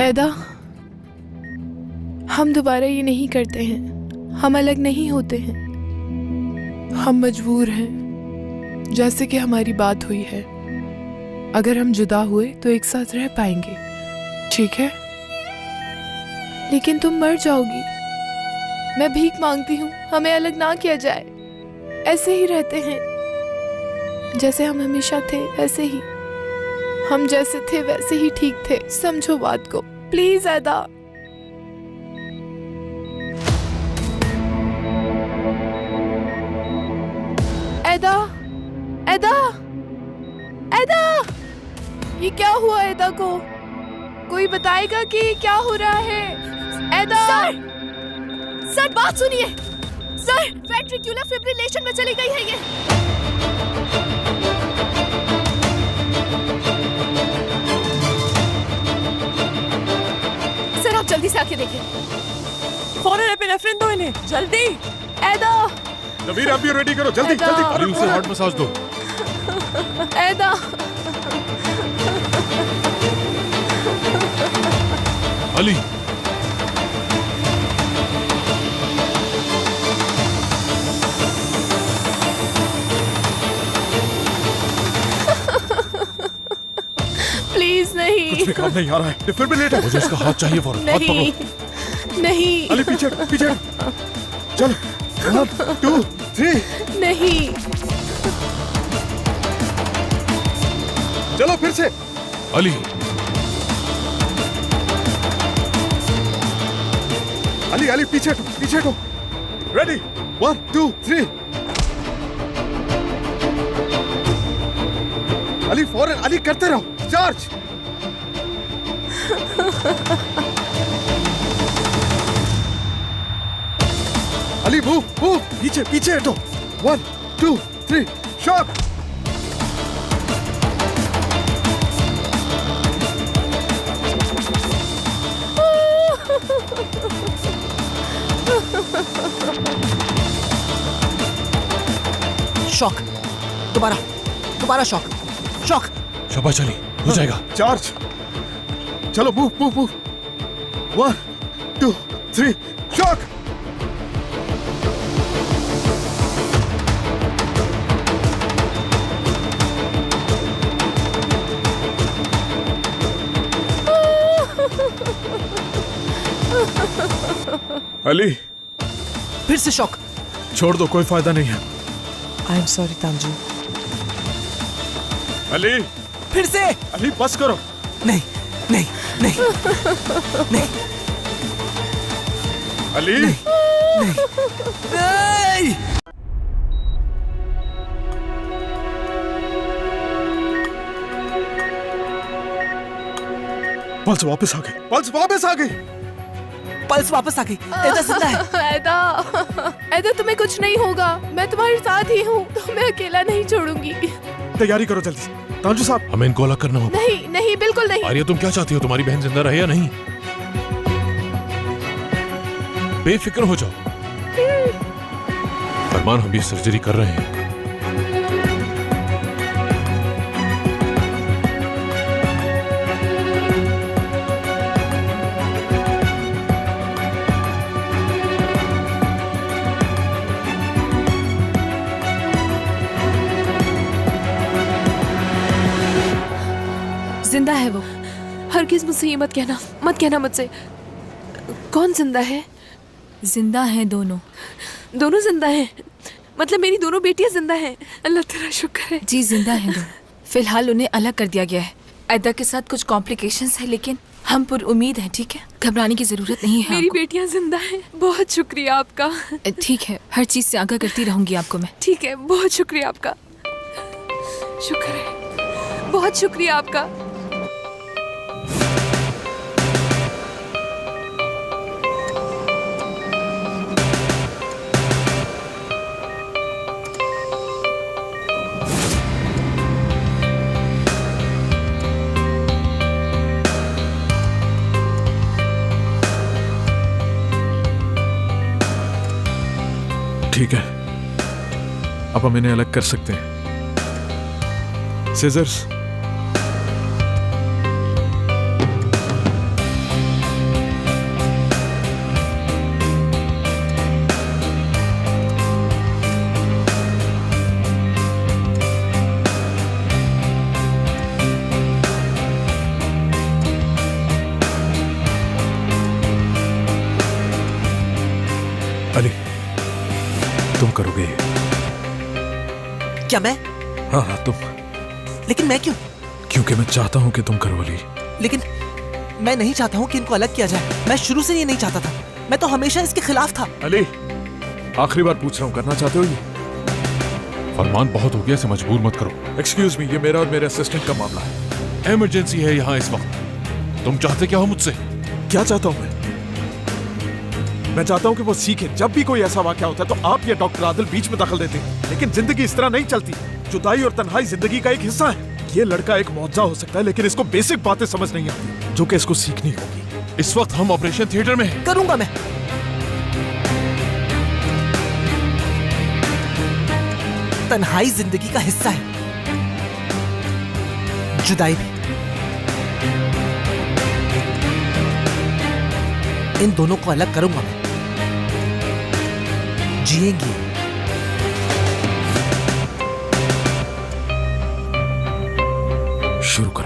एदा, हम दोबारा ये नहीं करते हैं। हम अलग नहीं होते हैं। हम मजबूर हैं, जैसे कि हमारी बात हुई है। अगर हम जुदा हुए तो एक साथ रह पाएंगे, ठीक है? लेकिन तुम मर जाओगी। मैं भीख मांगती हूँ, हमें अलग ना किया जाए। ऐसे ही रहते हैं जैसे हम हमेशा थे, ऐसे ही। हम जैसे थे वैसे ही ठीक थे। समझो बात को प्लीज एदा। एदा, एदा, एदा, ये क्या हुआ एदा को? कोई बताएगा कि क्या हो रहा है? एदा, सर बात सुनिए। सर, वेंट्रिकुलर फिब्रिलेशन में चली गई है ये। सर, आप जल्दी से आके देखिए। फौरन एपिनेफ्रिन दो इन्हें, जल्दी। एदा, नवीर, आप भी रेडी करो, जल्दी जल्दी। अली, उसे हार्ट मसाज दो। एदा। अली, प्लीज नहीं। कुछ भी काम नहीं आ रहा है, डिफिब्रिलेटर। मुझे इसका हाथ चाहिए फौरन, हाथ नहीं पकड़ो। नहीं अली पीछे पीछे, चल 1 2 3, नहीं। चलो फिर से। अली, अली अली पीछे हटो। रेडी 1 2 3। अली फौरन, अली करते रहो, चार्ज। अली मूव, पीछे हटो। 1 2 3, शॉट। शॉक, दोबारा शॉक। शाबाश अली, हो जाएगा। चार्ज। चलो मूव। 1 2 3, शॉट। अली, फिर से शॉक। छोड़ दो, कोई फायदा नहीं है। आई एम सॉरी तांजू। अली, फिर से। अली बस करो। नहीं। अली, नहीं। पल्स वापस आ गई। पल्स वापस आ गई। एदा जिंदा है। एदा तुम्हें कुछ नहीं होगा, मैं तुम्हारे साथ ही हूँ, तुम्हें अकेला नहीं छोड़ूंगी। तैयारी करो जल्दी से। तांजू साहब, हमें इनको अलग करना होगा। नहीं बिल्कुल नहीं। आर्या, तुम क्या चाहती हो? तुम्हारी बहन जिंदा रहे या नहीं? बेफिक्र हो जाओ फरमान, हम ये सर्जरी कर रहे हैं। जिंदा है वो। हरगिज मुझसे ये मत कहना मुझसे। कौन जिंदा है? जिंदा हैं दोनों जिंदा हैं? मतलब मेरी दोनों बेटियां जिंदा हैं? अल्लाह तेरा शुक्र है। जी जिंदा हैं दोनों। फिलहाल उन्हें अलग कर दिया गया है। एदा के साथ कुछ कॉम्प्लिकेशंस है, लेकिन हम पुर उम्मीद हैं। ठीक है, घबराने की जरूरत नहीं है। मेरी बेटियां जिंदा हैं। बहुत शुक्रिया आपका। ठीक है, हर चीज से आगाह करती रहूंगी आपको मैं। ठीक है, बहुत शुक्रिया आपका। शुक्र है, बहुत शुक्रिया आपका। ठीक है, अब हम इन्हें अलग कर सकते हैं। सीजर्स। अली, तुम करोगे ये? क्या मैं? हाँ तुम। लेकिन मैं क्यों? क्योंकि मैं चाहता हूं कि तुम करो अली। लेकिन मैं नहीं चाहता हूं कि इनको अलग किया जाए। मैं शुरू से ये नहीं चाहता था। मैं तो हमेशा इसके खिलाफ था। अली, आखिरी बार पूछ रहा हूं, करना चाहते हो ये? फरमान, बहुत हो गया, इसे मजबूर मत करो। एक्सक्यूज मी, ये मेरा और मेरे असिस्टेंट का मामला है। इमरजेंसी है यहाँ इस वक्त। तुम चाहते क्या हो मुझसे? क्या चाहता हूं मैं चाहता हूं कि वो सीखे। जब भी कोई ऐसा वाकया होता है तो आप या डॉक्टर आदिल बीच में दखल देते हैं। लेकिन जिंदगी इस तरह नहीं चलती। जुदाई और तन्हाई जिंदगी का एक हिस्सा है। ये लड़का एक मौजज़ा हो सकता है, लेकिन इसको बेसिक बातें समझ नहीं आती जो कि इसको सीखनी होगी। इस वक्त हम ऑपरेशन थिएटर में हैं। करूंगा मैं। तन्हाई जिंदगी का हिस्सा है, जुदाई भी। इन दोनों को अलग करूंगा मैं। जिएंगी। शुरू करो।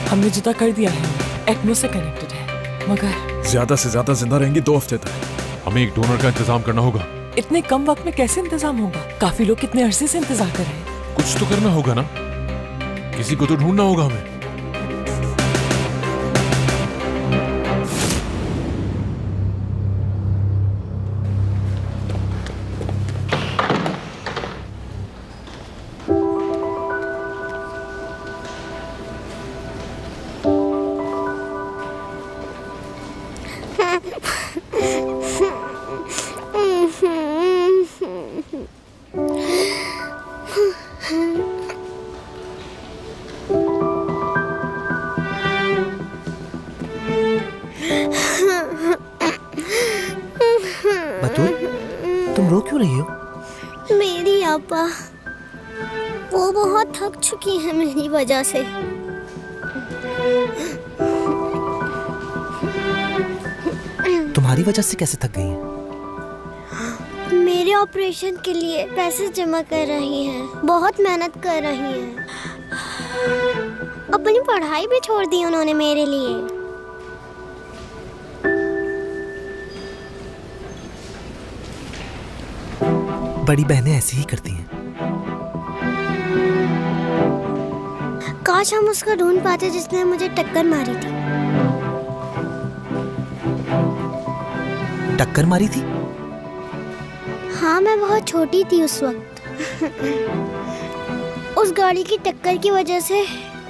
हमने जुदा कर दिया है, एक्नो से कनेक्टेड है, मगर ज्यादा से ज्यादा जिंदा रहेंगी 2 हफ्ते तक। हमें एक डोनर का इंतजाम करना होगा। इतने कम वक्त में कैसे इंतजाम होगा? काफी लोग कितने अरसे से इंतजार कर रहे हैं। कुछ तो करना होगा ना, किसी को तो ढूंढना होगा हमें। बतूल, तुम रो क्यों रही हो? मेरी आपा, वो बहुत थक चुकी है मेरी वजह से। तुम्हारी वजह से कैसे थक गई हैं? मेरे ऑपरेशन के लिए पैसे जमा कर रही हैं, बहुत मेहनत कर रही हैं। अपनी पढ़ाई भी छोड़ दी उन्होंने मेरे लिए। बड़ी बहनें ऐसी ही करती हैं। काश हम उसको ढूंढ पाते जिसने मुझे टक्कर मारी थी। टक्कर मारी थी? हाँ, मैं बहुत छोटी थी उस वक्त। उस गाड़ी की टक्कर की वजह से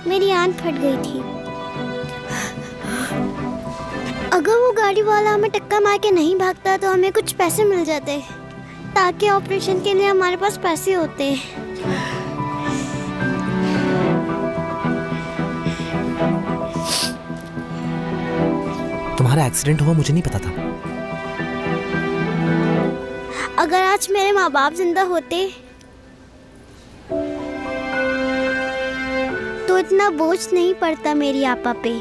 मेरी आंख फट गई थी। अगर वो गाड़ी वाला हमें टक्कर मार के नहीं भागता तो हमें कुछ पैसे मिल जाते, ताकि ऑपरेशन के लिए हमारे पास पैसे होते। तुम्हारा एक्सीडेंट हुआ मुझे नहीं पता था। अगर आज मेरे माँ बाप जिंदा होते तो इतना बोझ नहीं पड़ता मेरी आपा पे।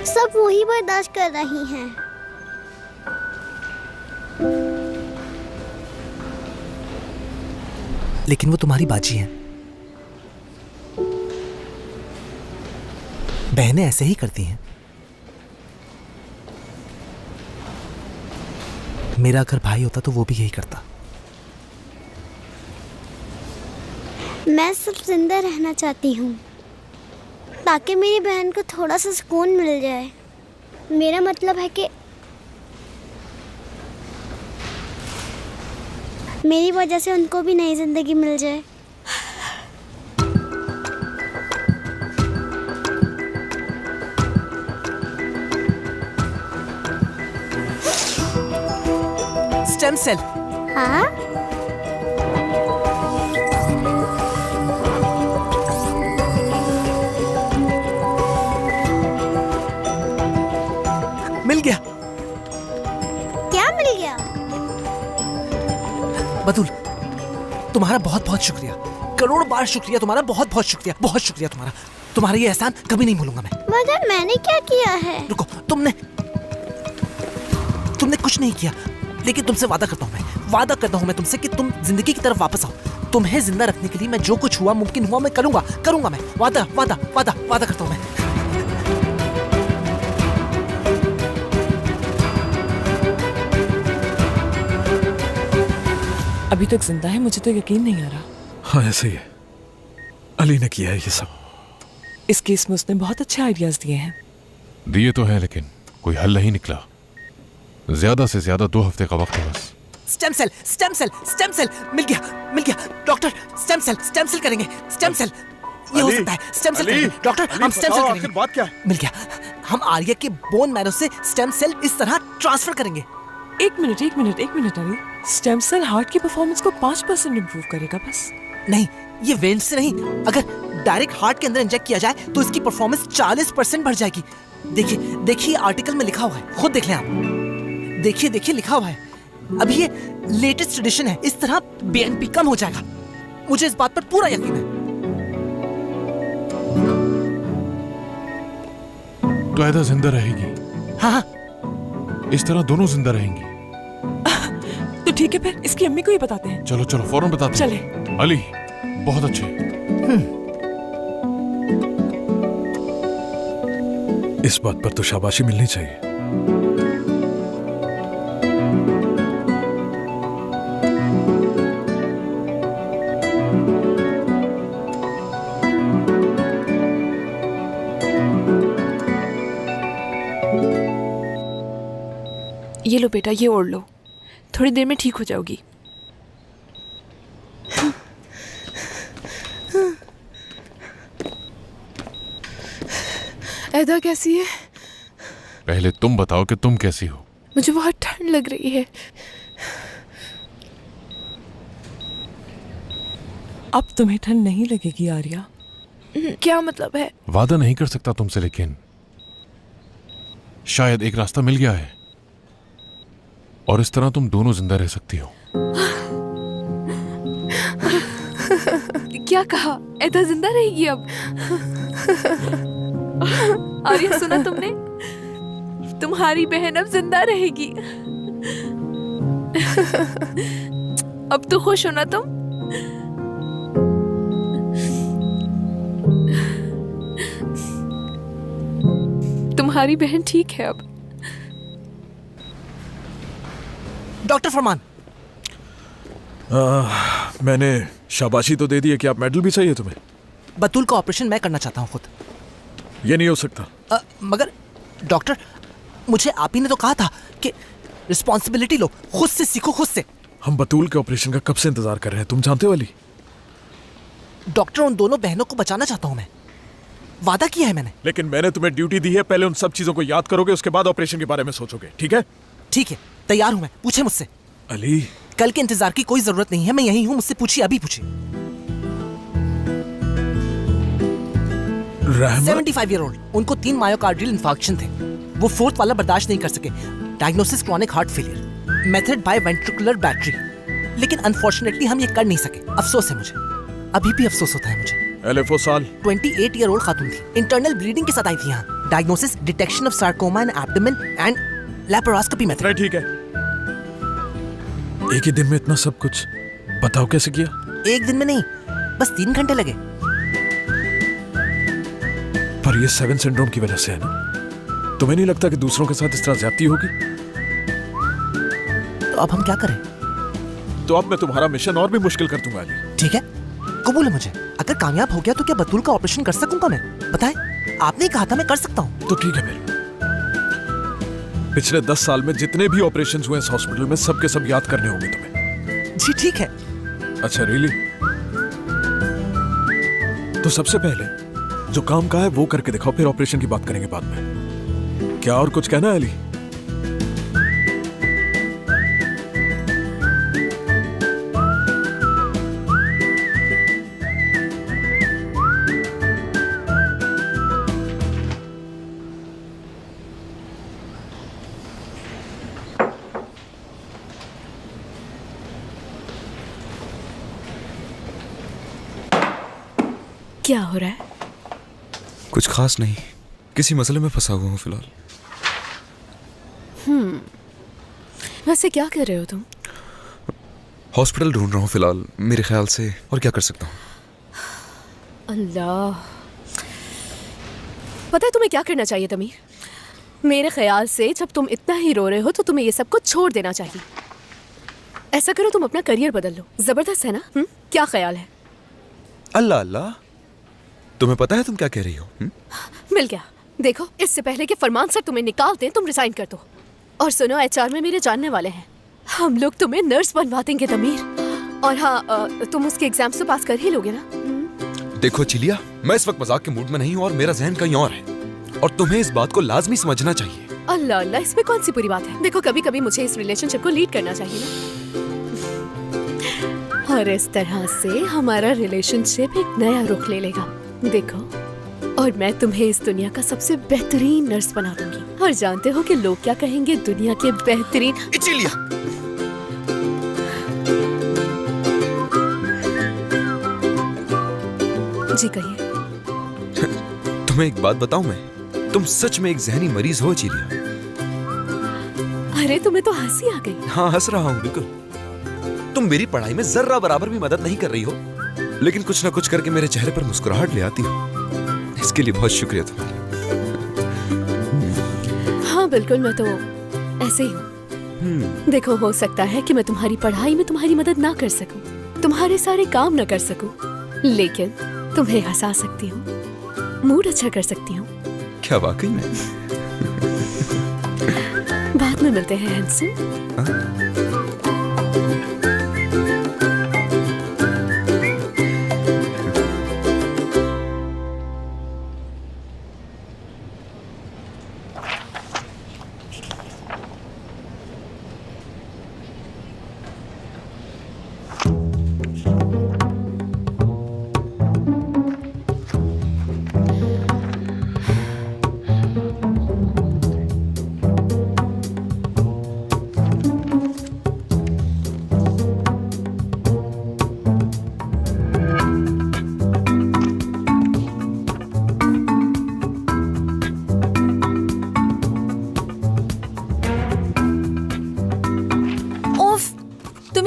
सब वही बर्दाश्त कर रही हैं। लेकिन वो तुम्हारी बाजी है। बहनें ऐसे ही करती हैं। मेरा अगर भाई होता तो वो भी यही करता। मैं सिर्फ जिंदा रहना चाहती हूँ ताकि मेरी बहन को थोड़ा सा सुकून मिल जाए। मेरा मतलब है कि मेरी वजह से उनको भी नई जिंदगी मिल जाए। Stem cell. हाँ? मिल गया। क्या मिल गया? बतूल, तुम्हारा बहुत बहुत शुक्रिया। करोड़ बार शुक्रिया तुम्हारा। बहुत बहुत शुक्रिया। बहुत शुक्रिया तुम्हारा। तुम्हारा ये एहसान कभी नहीं भूलूंगा मैं। मगर मैंने क्या किया है? रुको, तुमने कुछ नहीं किया, लेकिन तुमसे वादा करता हूँ वादा करता हूँ मैं तुमसे कि तुम जिंदगी की तरफ वापस आओ। तुम्हें जिंदा रखने के लिए मैं जो कुछ हुआ मुमकिन हुआ मैं करूंगा मैं। वादा वादा वादा वादा करता हूँ मैं। अभी तक जिंदा है, मुझे तो यकीन नहीं आ रहा। हाँ, ऐसे ही है। अली ने किया है ये सब। इस केस में उसने बहुत अच्छे आइडियाज दिए हैं। दिए तो हैं लेकिन कोई हल नहीं निकला। ज्यादा से ज्यादा 2 हफ्ते का वक्त है बस। Stem cell, stem cell, stem cell, मिल गया डॉक्टर। स्टेम सेल करेंगे, स्टेम सेल। ये हो सकता है, स्टेम सेल करेंगे डॉक्टर, हम स्टेम सेल करेंगे। बात क्या है? मिल गया, हम आर्या के बोन मैरो से स्टेम सेल इस तरह ट्रांसफर करेंगे। एक minute Ali, stem cell heart की परफॉर्मेंस को 5% इम्प्रूव करेगा बस। नहीं, ये वेन से नहीं, अगर डायरेक्ट हार्ट के अंदर इंजेक्ट किया जाए तो इसकी परफॉर्मेंस 40% बढ़ जाएगी। देखिए आर्टिकल में लिखा हुआ है, खुद देख लें आप। देखिए लिखा हुआ है। अभी ये लेटेस्ट ट्रेडिशन है, इस तरह बीएनपी कम हो जाएगा। मुझे इस बात पर पूरा यकीन है। तो ऐदा जिंदा रहेगी? हाँ। इस तरह दोनों जिंदा रहेंगी। तो ठीक है, फिर इसकी अम्मी को ही बताते हैं। चलो फौरन बताते चले। हैं। अली बहुत अच्छे। इस बात पर तो शाबाशी मिलनी चाहिए। ये लो बेटा, ये ओढ़ लो, थोड़ी देर में ठीक हो जाओगी। ऐदा कैसी है? पहले तुम बताओ कि तुम कैसी हो। मुझे बहुत ठंड लग रही है। अब तुम्हें ठंड नहीं लगेगी आर्या। क्या मतलब है? वादा नहीं कर सकता तुमसे, लेकिन शायद एक रास्ता मिल गया है और इस तरह तुम दोनों जिंदा रह सकती हो। क्या कहा? ऐदा जिंदा रहेगी अब? आर्या सुना तुमने? तुम्हारी बहन अब जिंदा रहेगी। अब तो खुश हो ना तुम? तुम्हारी बहन ठीक है अब। डॉक्टर फरमान, मैंने शाबाशी तो दे दी है कि आप मेडल भी चाहिए तुम्हें। बतूल का ऑपरेशन मैं करना चाहता हूँ खुद। ये नहीं हो सकता। मगर डॉक्टर, मुझे आप ही ने तो कहा था कि रिस्पॉन्सिबिलिटी लो, खुद से सीखो, खुद से। हम बतूल के ऑपरेशन का कब से इंतजार कर रहे हैं, तुम जानते हो अली। डॉक्टर, उन दोनों बहनों को बचाना चाहता हूँ मैं, वादा किया है मैंने। लेकिन मैंने तुम्हें ड्यूटी दी है, पहले उन सब चीजों को याद करोगे, उसके बाद ऑपरेशन के बारे में सोचोगे, ठीक है? ठीक है, तैयार हूँ मैं, पूछे मुझसे। अली, कल के इंतजार की कोई जरूरत नहीं है, मैं यही हूँ, मुझसे पूछिए, अभी पूछिए। 75 ईयर ओल्ड, उनको 3 मायोकार्डियल इंफार्क्शन थे। वो 4th वाला बर्दाश्त नहीं कर सके। Diagnosis chronic heart failure, method by ventricular battery. लेकिन अनफॉर्चुनेटली हम ये कर नहीं सके। अफसोस है मुझे, अभी भी अफसोस होता है मुझे। LFO साल 28 ईयर ओल्ड खातून थी, इंटरनल ब्लीडिंग के साथ आई थी यहाँ। Diagnosis detection of sarcoma in abdomen and laparoscopy method. ठीक है, एक ही दिन में इतना सब कुछ, बताओ कैसे किया? एक दिन में नहीं, बस 3 घंटे लगे। पर ये 7 सिंड्रोम की वजह से है ना? तुम्हें नहीं लगता कि दूसरों के साथ इस तरह ज्यादती होगी? तो अब हम क्या करें? तो अब मैं तुम्हारा मिशन और भी मुश्किल कर दूंगा अली। ठीक है, कबूल है मुझे। अगर कामयाब हो गया तो क्या बतूल का ऑपरेशन कर सकूंगा मैं? बताएं, आपने ही कहा था मैं कर सकता हूँ। तो ठीक है फिर। पिछले 10 साल में जितने भी ऑपरेशंस हुए इस हॉस्पिटल में, सबके सब याद करने होंगे तुम्हें। जी ठीक है। अच्छा रियली? तो सबसे पहले जो काम का है वो करके दिखाओ, फिर ऑपरेशन की बात करेंगे बाद में। क्या और कुछ कहना है अली? क्या हो रहा है? कुछ खास नहीं, किसी मसले में फंसा हुआ हूँ फिलहाल। वैसे क्या कर रहे हो तुम? हॉस्पिटल ढूंढ रहा हूँ फिलहाल, मेरे ख्याल से। और क्या कर सकता हूँ? अल्लाह, पता है तुम्हें क्या करना चाहिए तमीर? मेरे ख्याल से जब तुम इतना ही रो रहे हो तो तुम्हें ये सब कुछ छोड़ देना चाहिए। ऐसा करो, तुम अपना करियर बदल लो। जबरदस्त है ना? क्या ख्याल है? अल्लाह अल्लाह, तुम्हें पता है तुम क्या कह रही हो? मिल गया। देखो, इससे पहले कि फरमान सर तुम्हें निकाल दें, तुम रिजाइन कर दो। और सुनो, एचआर में मेरे जानने वाले हैं, हम लोग तुम्हें नर्स बनवा देंगे तमीर। और हाँ, तुम उसके एग्जाम्स तो पास कर ही लोगे ना? देखो चिलिया, मैं इस वक्त मजाक के मूड में नहीं हूँ और मेरा जहन कहीं और है, और तुम्हें इस बात को लाजमी समझना चाहिए। अल्लाह अल्लाह, इसमें कौन सी बुरी बात है? देखो, कभी कभी मुझे इस रिलेशनशिप को लीड करना चाहिए ना, और इस तरह से हमारा रिलेशनशिप एक नया रुख ले लेगा। देखो, और मैं तुम्हें इस दुनिया का सबसे बेहतरीन नर्स बना दूंगी। और जानते हो कि लोग क्या कहेंगे? दुनिया के बेहतरीन। चिलिया, जी कहिए। तुम्हें एक बात बताऊं मैं, तुम सच में एक जहनी मरीज हो चिलिया। अरे तुम्हें तो हंसी आ गई। हाँ, हंस रहा हूँ बिल्कुल। तुम मेरी पढ़ाई में जर्रा बराबर भी मदद नहीं कर रही हो, लेकिन कुछ ना कुछ करके मेरे चेहरे पर मुस्कुराहट ले आती हो। इसके लिए बहुत शुक्रिया तुम्हारा। हाँ बिल्कुल, मैं तो ऐसे ही हूँ। देखो, हो सकता है कि मैं तुम्हारी पढ़ाई में तुम्हारी मदद ना कर सकूं, तुम्हारे सारे काम ना कर सकूं, लेकिन तुम्हें हंसा सकती हूँ, मूड अच्छा कर सकती हूँ। क्या वाकई में? बाद में मिलते हैं हैंडसम।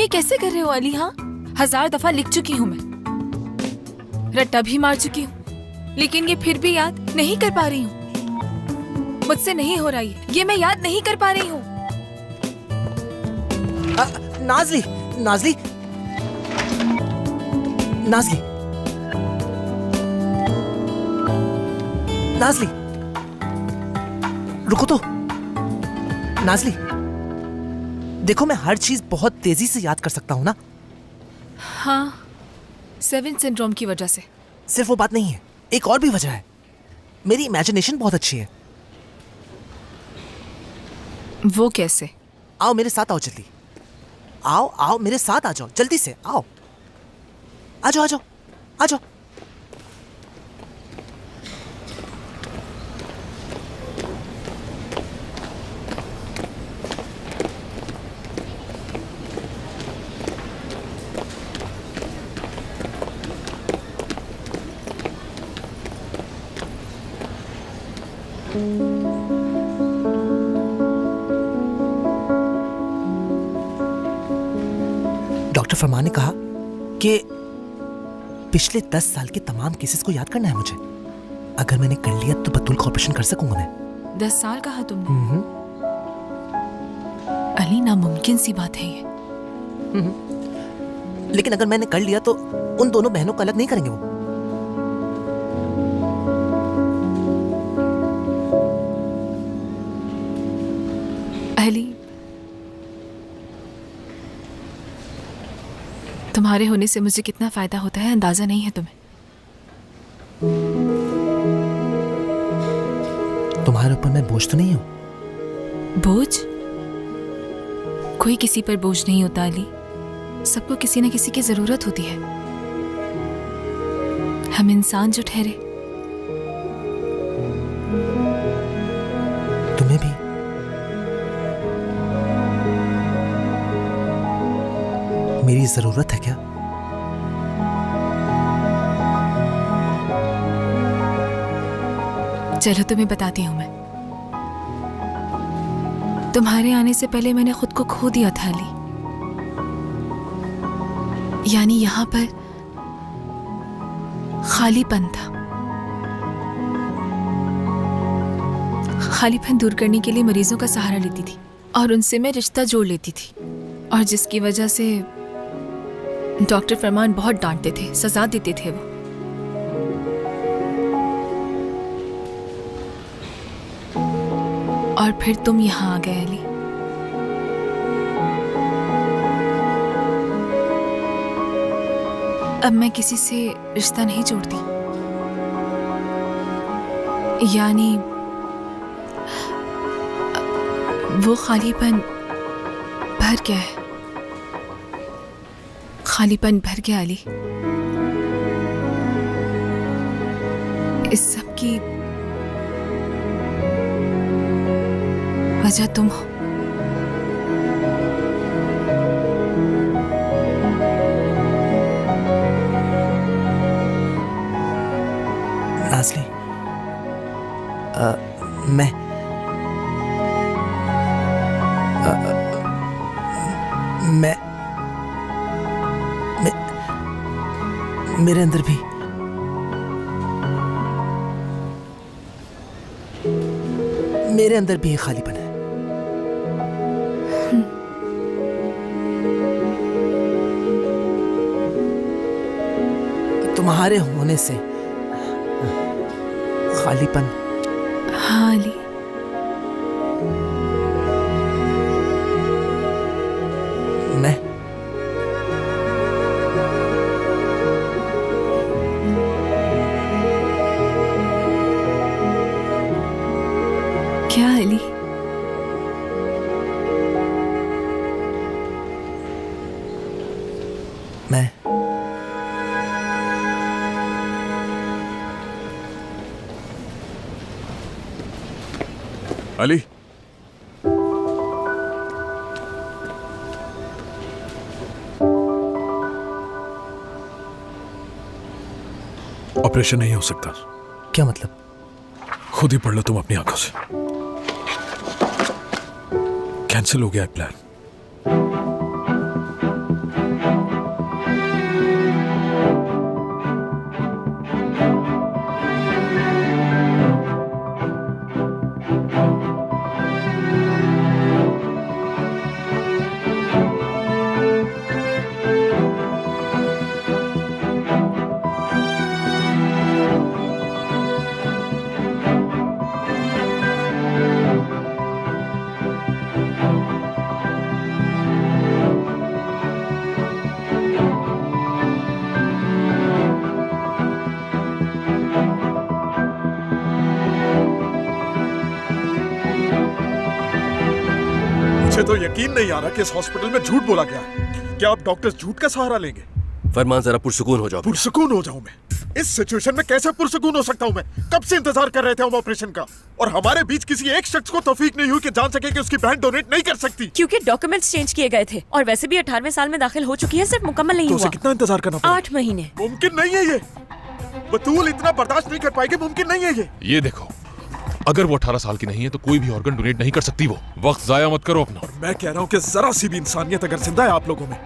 कैसे कर रहे हो अली? हाँ, 1000 दफा लिख चुकी हूँ मैं, रट्टा भी मार चुकी हूँ, लेकिन ये फिर भी याद नहीं कर पा रही हूँ। मुझसे नहीं हो रही, ये मैं याद नहीं कर पा रही हूँ। नाज़ली, नाज़ली, नाज़ली, नाज़ली, रुको तो। नाज़ली, देखो, मैं हर चीज बहुत तेजी से याद कर सकता हूँ ना। हाँ, 7 सिंड्रोम की वजह से। सिर्फ वो बात नहीं है, एक और भी वजह है। मेरी इमेजिनेशन बहुत अच्छी है। वो कैसे? आओ मेरे साथ, आओ जल्दी। आओ आओ मेरे साथ आ जाओ, जल्दी से आओ। आ जाओ आ जाओ आ जाओ। डॉक्टर फरमान ने कहा कि पिछले 10 साल के तमाम केसेस को याद करना है मुझे। अगर मैंने कर लिया तो बतूल को ऑपरेशन कर सकूंगा मैं। 10 साल कहा तुमने? अली, नामुमकिन सी बात है ये। लेकिन अगर मैंने कर लिया तो उन दोनों बहनों को अलग नहीं करेंगे वो। अली, तुम्हारे होने से मुझे कितना फायदा होता है अंदाजा नहीं है तुम्हें। तुम्हारे ऊपर मैं बोझ तो नहीं हूं? बोझ? कोई किसी पर बोझ नहीं होता अली, सबको किसी न किसी की जरूरत होती है। हम इंसान जो ठहरे। तुम्हें भी? मेरी जरूरत है क्या? चलो तुम्हें बताती हूं मैं। तुम्हारे आने से पहले मैंने खुद को खो दिया था अली। यानी यहां पर खालीपन था। खालीपन दूर करने के लिए मरीजों का सहारा लेती थी और उनसे मैं रिश्ता जोड़ लेती थी, और जिसकी वजह से डॉक्टर फरमान बहुत डांटते थे, सजा देते थे वो। और फिर तुम यहाँ आ गए अली। अब मैं किसी से रिश्ता नहीं जोड़ती, यानी वो खालीपन भर गया है, खालीपन भर गया अली। इस सब की वजह तुम हो। नाज़ली, मेरे अंदर भी ये खालीपन है। तुम्हारे होने से खालीपन। हाँ अली, मैं क्या अली? मैं अली, ऑपरेशन नहीं हो सकता। क्या मतलब? खुद ही पढ़ लो तुम अपनी आंखों से। कैंसिल हो गया है प्लान। मुझे तो यकीन नहीं आ रहा कि इस हॉस्पिटल में झूठ बोला गया है। क्या आप डॉक्टर्स झूठ का सहारा लेंगे? फरमान, जरा पुरसुकून हो जाओ। पुरसुकून हो जाऊं मैं? इस सिचुएशन में कैसे पुरसुकून हो सकता हूं मैं? कब से इंतजार कर रहे थे हम ऑपरेशन का, और हमारे बीच किसी एक शख्स को तौफीक नहीं हुई कि जान सके कि उसकी बहन डोनेट नहीं कर सकती। क्योंकि डॉक्यूमेंट्स चेंज किए गए थे, और वैसे भी 18वें साल में दाखिल हो चुकी है, सिर्फ मुकम्मल नहीं तो हुआ। उसे कितना इंतजार करना पड़ा? 8 महीने। मुमकिन नहीं है ये। बतूल इतना बर्दाश्त नहीं कर पाएगी, मुमकिन नहीं है ये देखो, अगर वो 18 साल की नहीं है तो कोई भी ऑर्गन डोनेट नहीं कर सकती। वो वक्त जाया मत करो अपना। मैं कह रहा हूँ कि जरा सी भी इंसानियत अगर जिंदा है आप लोगों में।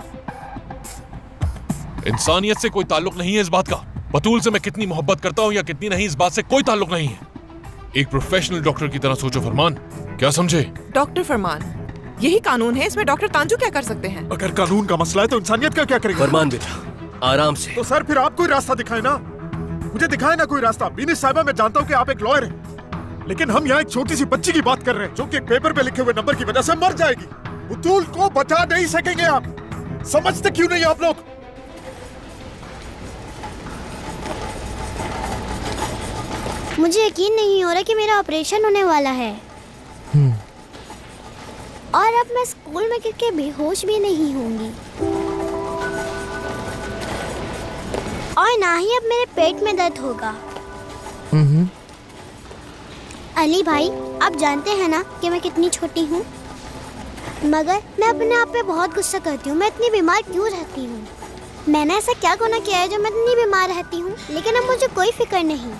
इंसानियत से कोई ताल्लुक नहीं है इस बात का। बतूल से मैं कितनी मोहब्बत करता हूँ या कितनी नहीं, इस बात से कोई ताल्लुक नहीं है। एक प्रोफेशनल डॉक्टर की तरह सोचो फरमान, क्या समझे? डॉक्टर फरमान, यही कानून है, इसमें डॉक्टर तांजू क्या कर सकते हैं? अगर कानून का मसला है तो इंसानियत का क्या करेंगे? फरमान बेटा, आराम से। तो सर फिर आप कोई रास्ता दिखाए ना, मुझे दिखाए ना कोई रास्ता। बीनिश साहिबा, मैं जानता हूँ कि आप एक लॉयर हैं, लेकिन हम यहाँ एक छोटी सी बच्ची की बात कर रहे हैं जो कि एक पेपर पे लिखे हुए नंबर की वजह से मर जाएगी। बतूल को बचा नहीं सकेंगे आप। समझते क्यों नहीं आप लोग? मुझे यकीन नहीं हो रहा कि मेरा ऑपरेशन होने वाला है, और अब मैं स्कूल में गिर के बेहोश भी नहीं होंगी, और ना ही अब मेरे पेट में दर्द होगा। अली भाई, आप जानते हैं ना कि मैं कितनी छोटी हूँ, मगर मैं अपने आप पे बहुत गुस्सा करती हूँ। मैं इतनी बीमार क्यों रहती हूँ? मैंने ऐसा क्या गुनाह किया है जो मैं इतनी बीमार रहती हूँ? लेकिन अब मुझे कोई फिक्र नहीं,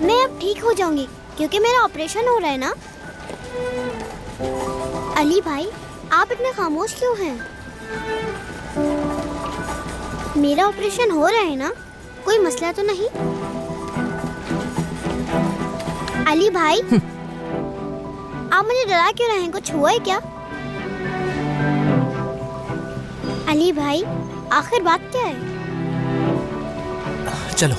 मैं अब ठीक हो जाऊंगी क्योंकि मेरा ऑपरेशन हो रहा है ना। अली भाई, आप इतने खामोश क्यों हैं? मेरा ऑपरेशन हो रहा है ना, कोई मसला तो नहीं? अली भाई, आप मुझे डरा क्यों रहे हैं? कुछ हुआ है क्या? अली भाई, आखिर बात क्या है? चलो।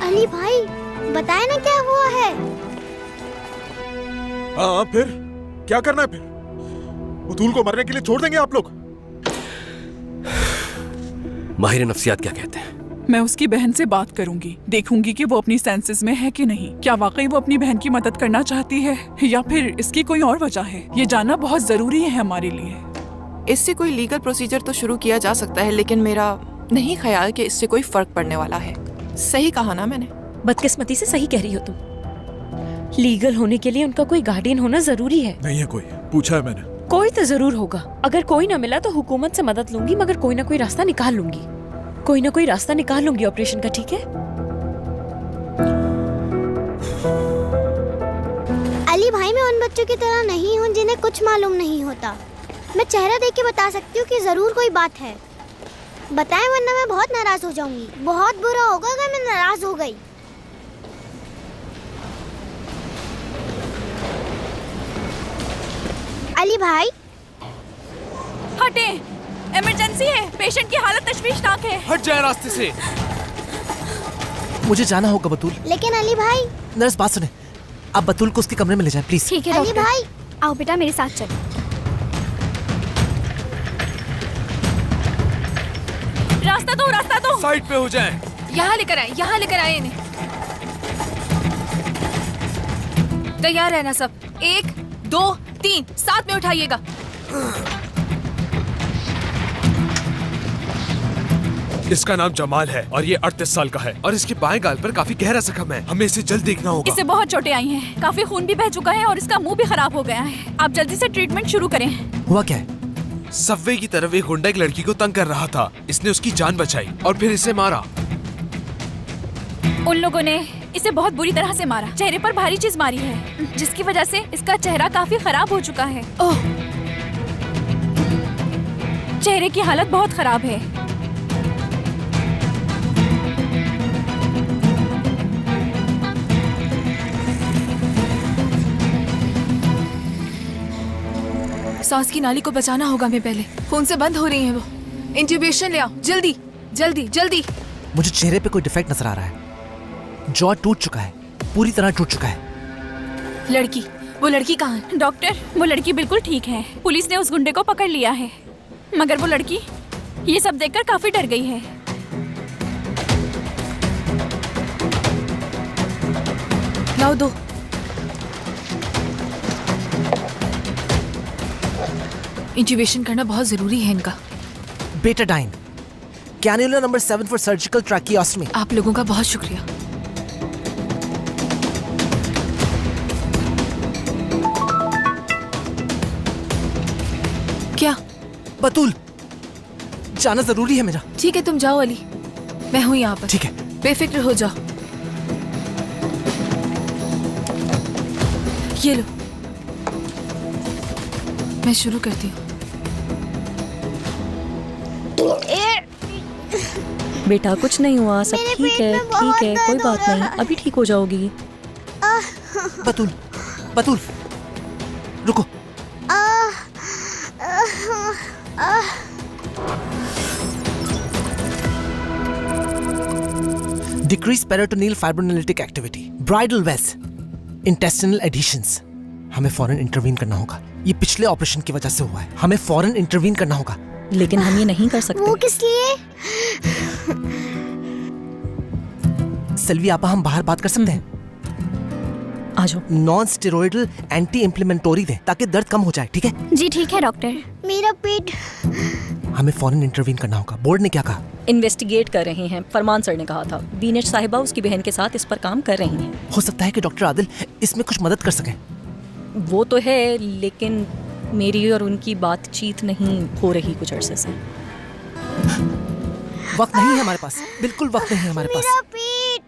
अली भाई, बताए ना क्या हुआ है? हाँ फिर क्या करना है फिर? बतूल को मरने के लिए छोड़ देंगे आप लोग? माहिर नफ्सियात क्या कहते हैं? मैं उसकी बहन से बात करूंगी, देखूंगी कि वो अपनी सेंसेस में है कि नहीं। क्या वाकई वो अपनी बहन की मदद करना चाहती है या फिर इसकी कोई और वजह है। ये जानना बहुत जरूरी है हमारे लिए। इससे कोई लीगल प्रोसीजर तो शुरू किया जा सकता है, लेकिन मेरा नहीं ख्याल कि इससे कोई फर्क पड़ने वाला है। सही कहा ना मैंने? बदकिस्मती से सही कह रही हो तुम। लीगल होने के लिए उनका कोई गार्डियन होना जरूरी है। नहीं है कोई, पूछा है मैंने। कोई तो जरूर होगा। अगर कोई ना मिला तो हुकूमत से मदद लूंगी, मगर कोई ना कोई रास्ता निकाल लूंगी। कोई ना कोई रास्ता निकाल लूंगी ऑपरेशन का, ठीक है? अली भाई, मैं उन बच्चों की तरह नहीं हूँ जिन्हें कुछ मालूम नहीं होता। मैं चेहरा देख के बता सकती हूँ कि जरूर कोई बात है। बताएं, वरना मैं बहुत नाराज हो जाऊंगी। बहुत बुरा होगा अगर मैं नाराज हो गई। अली भाई, हटे, इमरजेंसी है, पेशेंट की हालत तशवीशनाक है। हट जाए रास्ते से। मुझे जाना होगा बतूल। लेकिन अली भाई। नर्स, बात सुने, आप बतूल को उसके कमरे में ले जाएं प्लीज। ठीक है अली भाई, आओ बेटा मेरे साथ चलो। रास्ता दो, रास्ता दो। साइड पे हो जाए। यहाँ लेकर आए, यहाँ लेकर आए इन्हें। तैयार रहना सब। 1 2 3 साथ में उठाइएगा। इसका नाम जमाल है और ये 38 साल का है और इसके बाएं गाल पर काफी गहरा जख्म है। हमें इसे जल्द देखना होगा। इसे बहुत चोटें आई हैं, काफी खून भी बह चुका है और इसका मुंह भी खराब हो गया है। आप जल्दी से ट्रीटमेंट शुरू करें। हुआ क्या है? सबवे की तरफ एक गुंडा एक लड़की को तंग कर रहा था। इसने उसकी जान बचाई और फिर इसे मारा। उन लोगों ने इसे बहुत बुरी तरह से मारा। चेहरे पर भारी चीज मारी है, जिसकी वजह से इसका चेहरा काफी खराब हो चुका है। ओह, चेहरे की हालत बहुत खराब है। सांस की नाली को बचाना होगा हमें पहले। खून से बंद हो रही है वो। इंट्यूबेशन ले आओ, जल्दी जल्दी जल्दी। मुझे चेहरे पे कोई डिफेक्ट नजर आ रहा है। जॉ टूट चुका है, पूरी तरह टूट चुका है। लड़की, वो लड़की कहाँ है? डॉक्टर, वो लड़की बिल्कुल ठीक है। पुलिस ने उस गुंडे को पकड़ लिया है, मगर वो लड़की ये सब देखकर काफी डर गई है। लाओ दो। इंट्यूबेशन करना बहुत जरूरी है इनका। बेटाडाइन, कैन्युला नंबर 7 फॉर सर्जिकल ट्रैकियोस्टमी। आप लोगों का बहुत शुक्रिया। क्या? बतूल, जाना जरूरी है मेरा। ठीक है, तुम जाओ अली, मैं हूँ यहाँ पर। ठीक है, बेफिक्र हो जाओ। ये लो, मैं शुरू करती हूँ। बेटा कुछ नहीं हुआ, सब ठीक है, ठीक है, कोई बात नहीं, अभी ठीक हो जाओगी। बतूल, बतूल, रुको। डिक्रीज पेरिटोनियल फाइब्रोनेलिटिक एक्टिविटी, ब्राइडल वेस, इंटेस्टिनल एडिशंस। हमें फौरन इंटरवीन करना होगा। ये पिछले ऑपरेशन की वजह से हुआ है। हमें फौरन इंटरवीन करना होगा। लेकिन हम ये नहीं कर सकते। वो किस लिए? सेल्वी आपा, हम बाहर बात कर सकते हैं? आ जाओ। नॉन स्टेरॉइडल एंटी इम्प्लीमेंटोरी दें ताकि दर्द कम हो जाए, ठीक है? जी ठीक है डॉक्टर। मेरा पेट। हमें फौरन इंटरवीन करना होगा। बोर्ड ने क्या कहा? इन्वेस्टिगेट कर रहे हैं, फरमान सर ने कहा था। बीनेट साहिबा उसकी बहन के साथ इस पर काम कर रही हैं। हो सकता है कि डॉक्टर आदिल इसमें कुछ मदद कर सकें। वो तो है, लेकिन मेरी और उनकी बातचीत नहीं हो रही कुछ अरसे से। वक्त नहीं है हमारे पास, बिल्कुल वक्त नहीं है हमारे पास। मेरा पेट।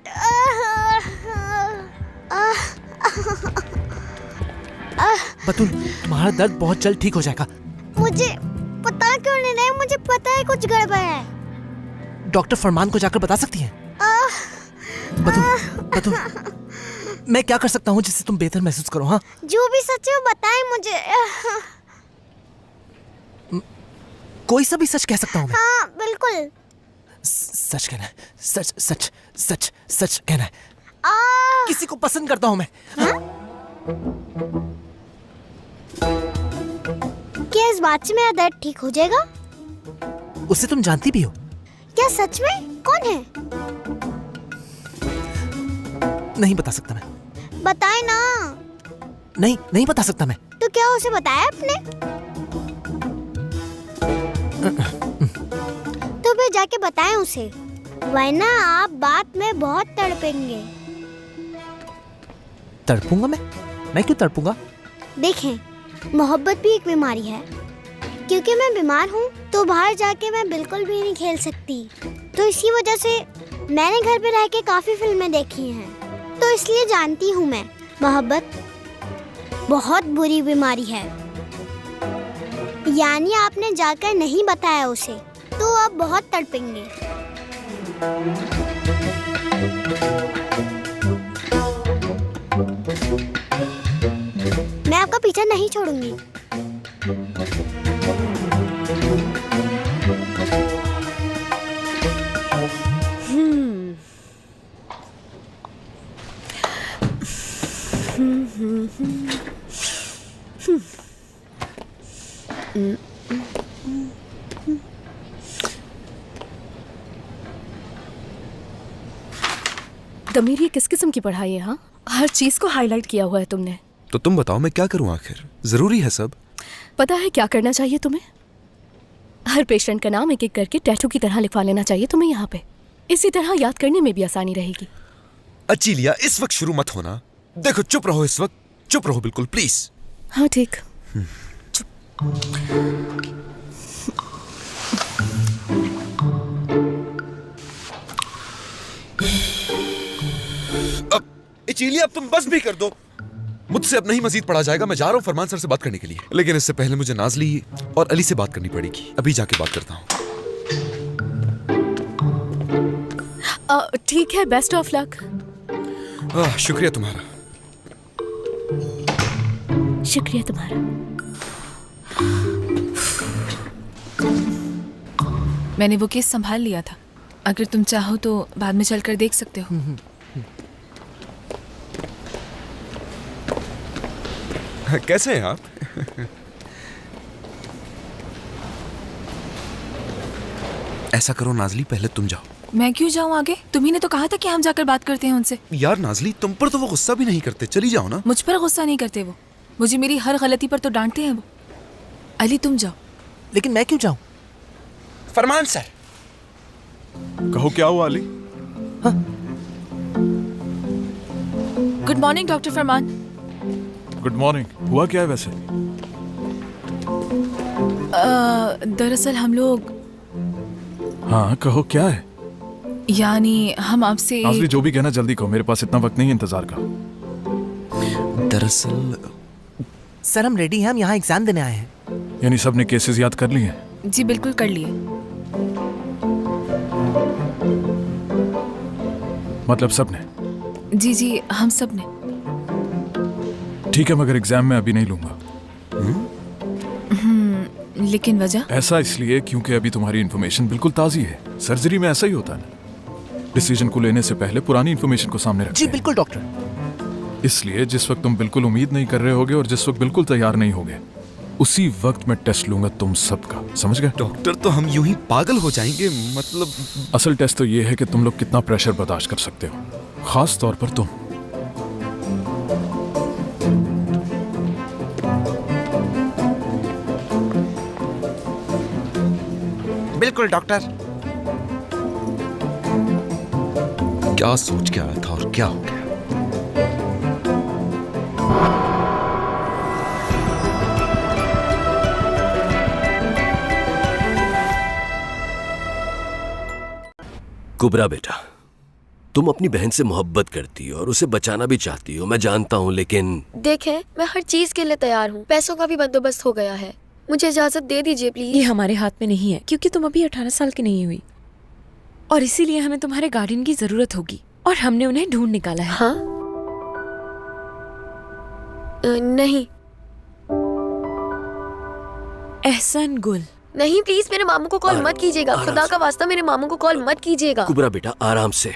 बतूल, तुम्हारा दर्द बहुत जल्द ठीक हो जाएगा। मुझे पता क्यों नहीं है? मुझे पता है कुछ गड़बड़ है। डॉक्टर फरमान को जाकर बता सकती हैं? बतूल, बतूल, मैं क्या कर सकता हूँ जिससे तुम बेहतर महसूस करो? हाँ, जो भी सच है वो बताएं मुझे। कोई सा भी सच कह सकता हूँ मैं? हाँ बिल्कुल। सच कहना है, सच सच सच सच कहना है। किसी को पसंद करता हूँ मैं। क्या इस बात से मेरा दर्द ठीक हो जाएगा? उसे तुम जानती भी हो? क्या सच में? कौन है? नहीं बता सकता मैं। बताए ना। नहीं बता सकता मैं। तो क्या उसे बताया आपने? तो फिर जाके बताएं उसे, वरना आप बात में बहुत तड़पेंगे। तड़पूंगा मैं क्यों तड़पूंगा? देखें, मोहब्बत भी एक बीमारी है। क्योंकि मैं बीमार हूँ तो बाहर जाके मैं बिल्कुल भी नहीं खेल सकती। तो इसी वजह से मैंने घर पे रह के काफी फिल्में देखी हैं, तो इसलिए जानती हूँ मैं, मोहब्बत बहुत बुरी बीमारी है। यानी आपने जाकर नहीं बताया उसे, तो आप बहुत तड़पेंगे। मैं आपका पीछा नहीं छोड़ूंगी। तमीर, ये किस किस्म की पढ़ाई है? हाँ, हर चीज को हाईलाइट किया हुआ है तुमने। तो तुम बताओ मैं क्या करूं? आखिर जरूरी है सब। पता है क्या करना चाहिए तुम्हें? हर पेशेंट का नाम एक एक करके टैटू की तरह लिखवा लेना चाहिए तुम्हें यहाँ पे। इसी तरह याद करने में भी आसानी रहेगी। अचीलिया, इस वक्त शुरू मत होना। देखो, चुप रहो इस वक्त, चुप रहो बिल्कुल, प्लीज। हाँ ठीक। इचीलिया, अब तुम बस भी कर दो। मुझसे अब नहीं मजीद पढ़ा जाएगा। मैं जा रहा हूँ फरमान सर से बात करने के लिए, लेकिन इससे पहले मुझे नाजली और अली से बात करनी पड़ेगी। अभी जाके बात करता हूँ। ठीक है, बेस्ट ऑफ लक। शुक्रिया तुम्हारा। शुक्रिया तुम्हारा। मैंने वो केस संभाल लिया था। अगर तुम चाहो तो बाद में चलकर देख सकते हो। कैसे हैं आप? ऐसा करो नाजली, पहले तुम जाओ। मैं क्यों जाऊं आगे? तुम्ही ने तो कहा था कि हम जाकर बात करते हैं उनसे। यार नाजली, तुम पर तो वो गुस्सा भी नहीं करते, चली जाओ ना। मुझ पर गुस्सा नहीं करते वो, मुझे मेरी हर गलती पर तो डांटते हैं वो। अली तुम जाओ। लेकिन मैं क्यों जाऊं? फरमान सर। कहो क्या हुआ Ali? Good morning doctor Farman. Good morning. हुआ क्या है वैसे? दरअसल हम लोग, हाँ कहो क्या है? यानी हम आपसे नाज़ली, जो भी कहना जल्दी कहो, मेरे पास इतना वक्त नहीं है इंतजार का। दरअसल सर, हम रेडी हैं, हम यहाँ एग्जाम देने आए हैं। यानी सबने केसेस याद कर लिए हैं? जी बिल्कुल कर लिए। मतलब सबने? जी हम सब ने। ठीक है, मगर एग्जाम में अभी नहीं लूंगा। लेकिन वजह? ऐसा इसलिए क्योंकि अभी तुम्हारी इन्फॉर्मेशन बिल्कुल ताजी है। सर्जरी में ऐसा ही होता है ना, डिसीजन को लेने से पहले पुरानी इन्फॉर्मेशन को सामने रखते हैं। जी बिल्कुल डॉक्टर। इसलिए जिस वक्त तुम बिल्कुल उम्मीद नहीं कर रहे होगे और जिस वक्त बिल्कुल तैयार नहीं होगे, उसी वक्त मैं टेस्ट लूंगा तुम सबका। समझ गए? डॉक्टर, तो हम यूं ही पागल हो जाएंगे। मतलब असल टेस्ट तो ये है कि तुम लोग कितना प्रेशर बर्दाश्त कर सकते हो, खास तौर पर तुम। बिल्कुल डॉक्टर। क्या सोच के आया था और क्या हो गया? कुबरा बेटा, तुम अपनी बहन से मोहब्बत करती हो और उसे बचाना भी चाहती हो, मैं जानता हूँ, लेकिन देखें, मैं हर चीज के लिए तैयार हूँ। पैसों का भी बंदोबस्त हो गया है, मुझे इजाजत दे दीजिए प्लीज। ये हमारे हाथ में नहीं है, क्योंकि तुम अभी 18 साल की नहीं हुई, और इसीलिए हमें तुम्हारे गार्डियन की जरूरत होगी, और हमने उन्हें ढूंढ निकाला है। हाँ? नहीं। एहसन गुल। नहीं, प्लीज मेरे मामू को कॉल मत कीजिएगा। खुदा का वास्ता मेरे मामू को कॉल मत कीजिएगा। कुबरा बेटा, आराम से।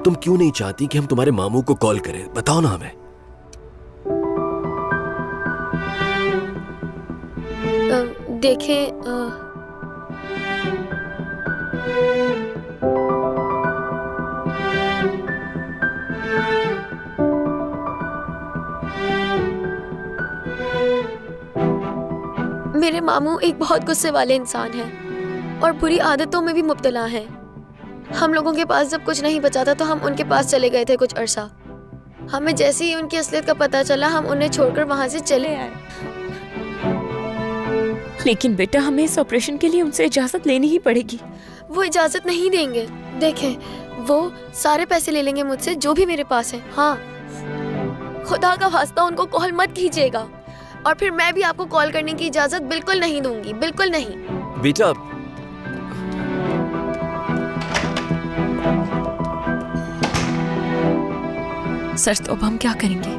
तुम क्यों नहीं चाहती कि हम तुम्हारे मामू को कॉल करें? बताओ ना हमें। देखें मेरे मामू एक बहुत गुस्से वाले इंसान हैं और बुरी आदतों में भी मुब्तला हैं। हम लोगों के पास जब कुछ नहीं बचा था तो हम उनके पास चले गए थे कुछ अरसा। हमें जैसे ही उनकी असलियत का पता चला हम उन्हें छोड़कर वहां से चले आए। लेकिन बेटा हमें इस ऑपरेशन के लिए उनसे इजाजत लेनी ही पड़ेगी। वो इजाजत नहीं देंगे। देखें, वो सारे पैसे ले लेंगे मुझसे जो भी मेरे पास है। हाँ, खुदा का वास्ता उनको कॉल मत कीजिएगा। और फिर मैं भी आपको कॉल करने की इजाजत बिल्कुल नहीं दूंगी, बिल्कुल नहीं। बेटा सर, तो अब हम क्या करेंगे?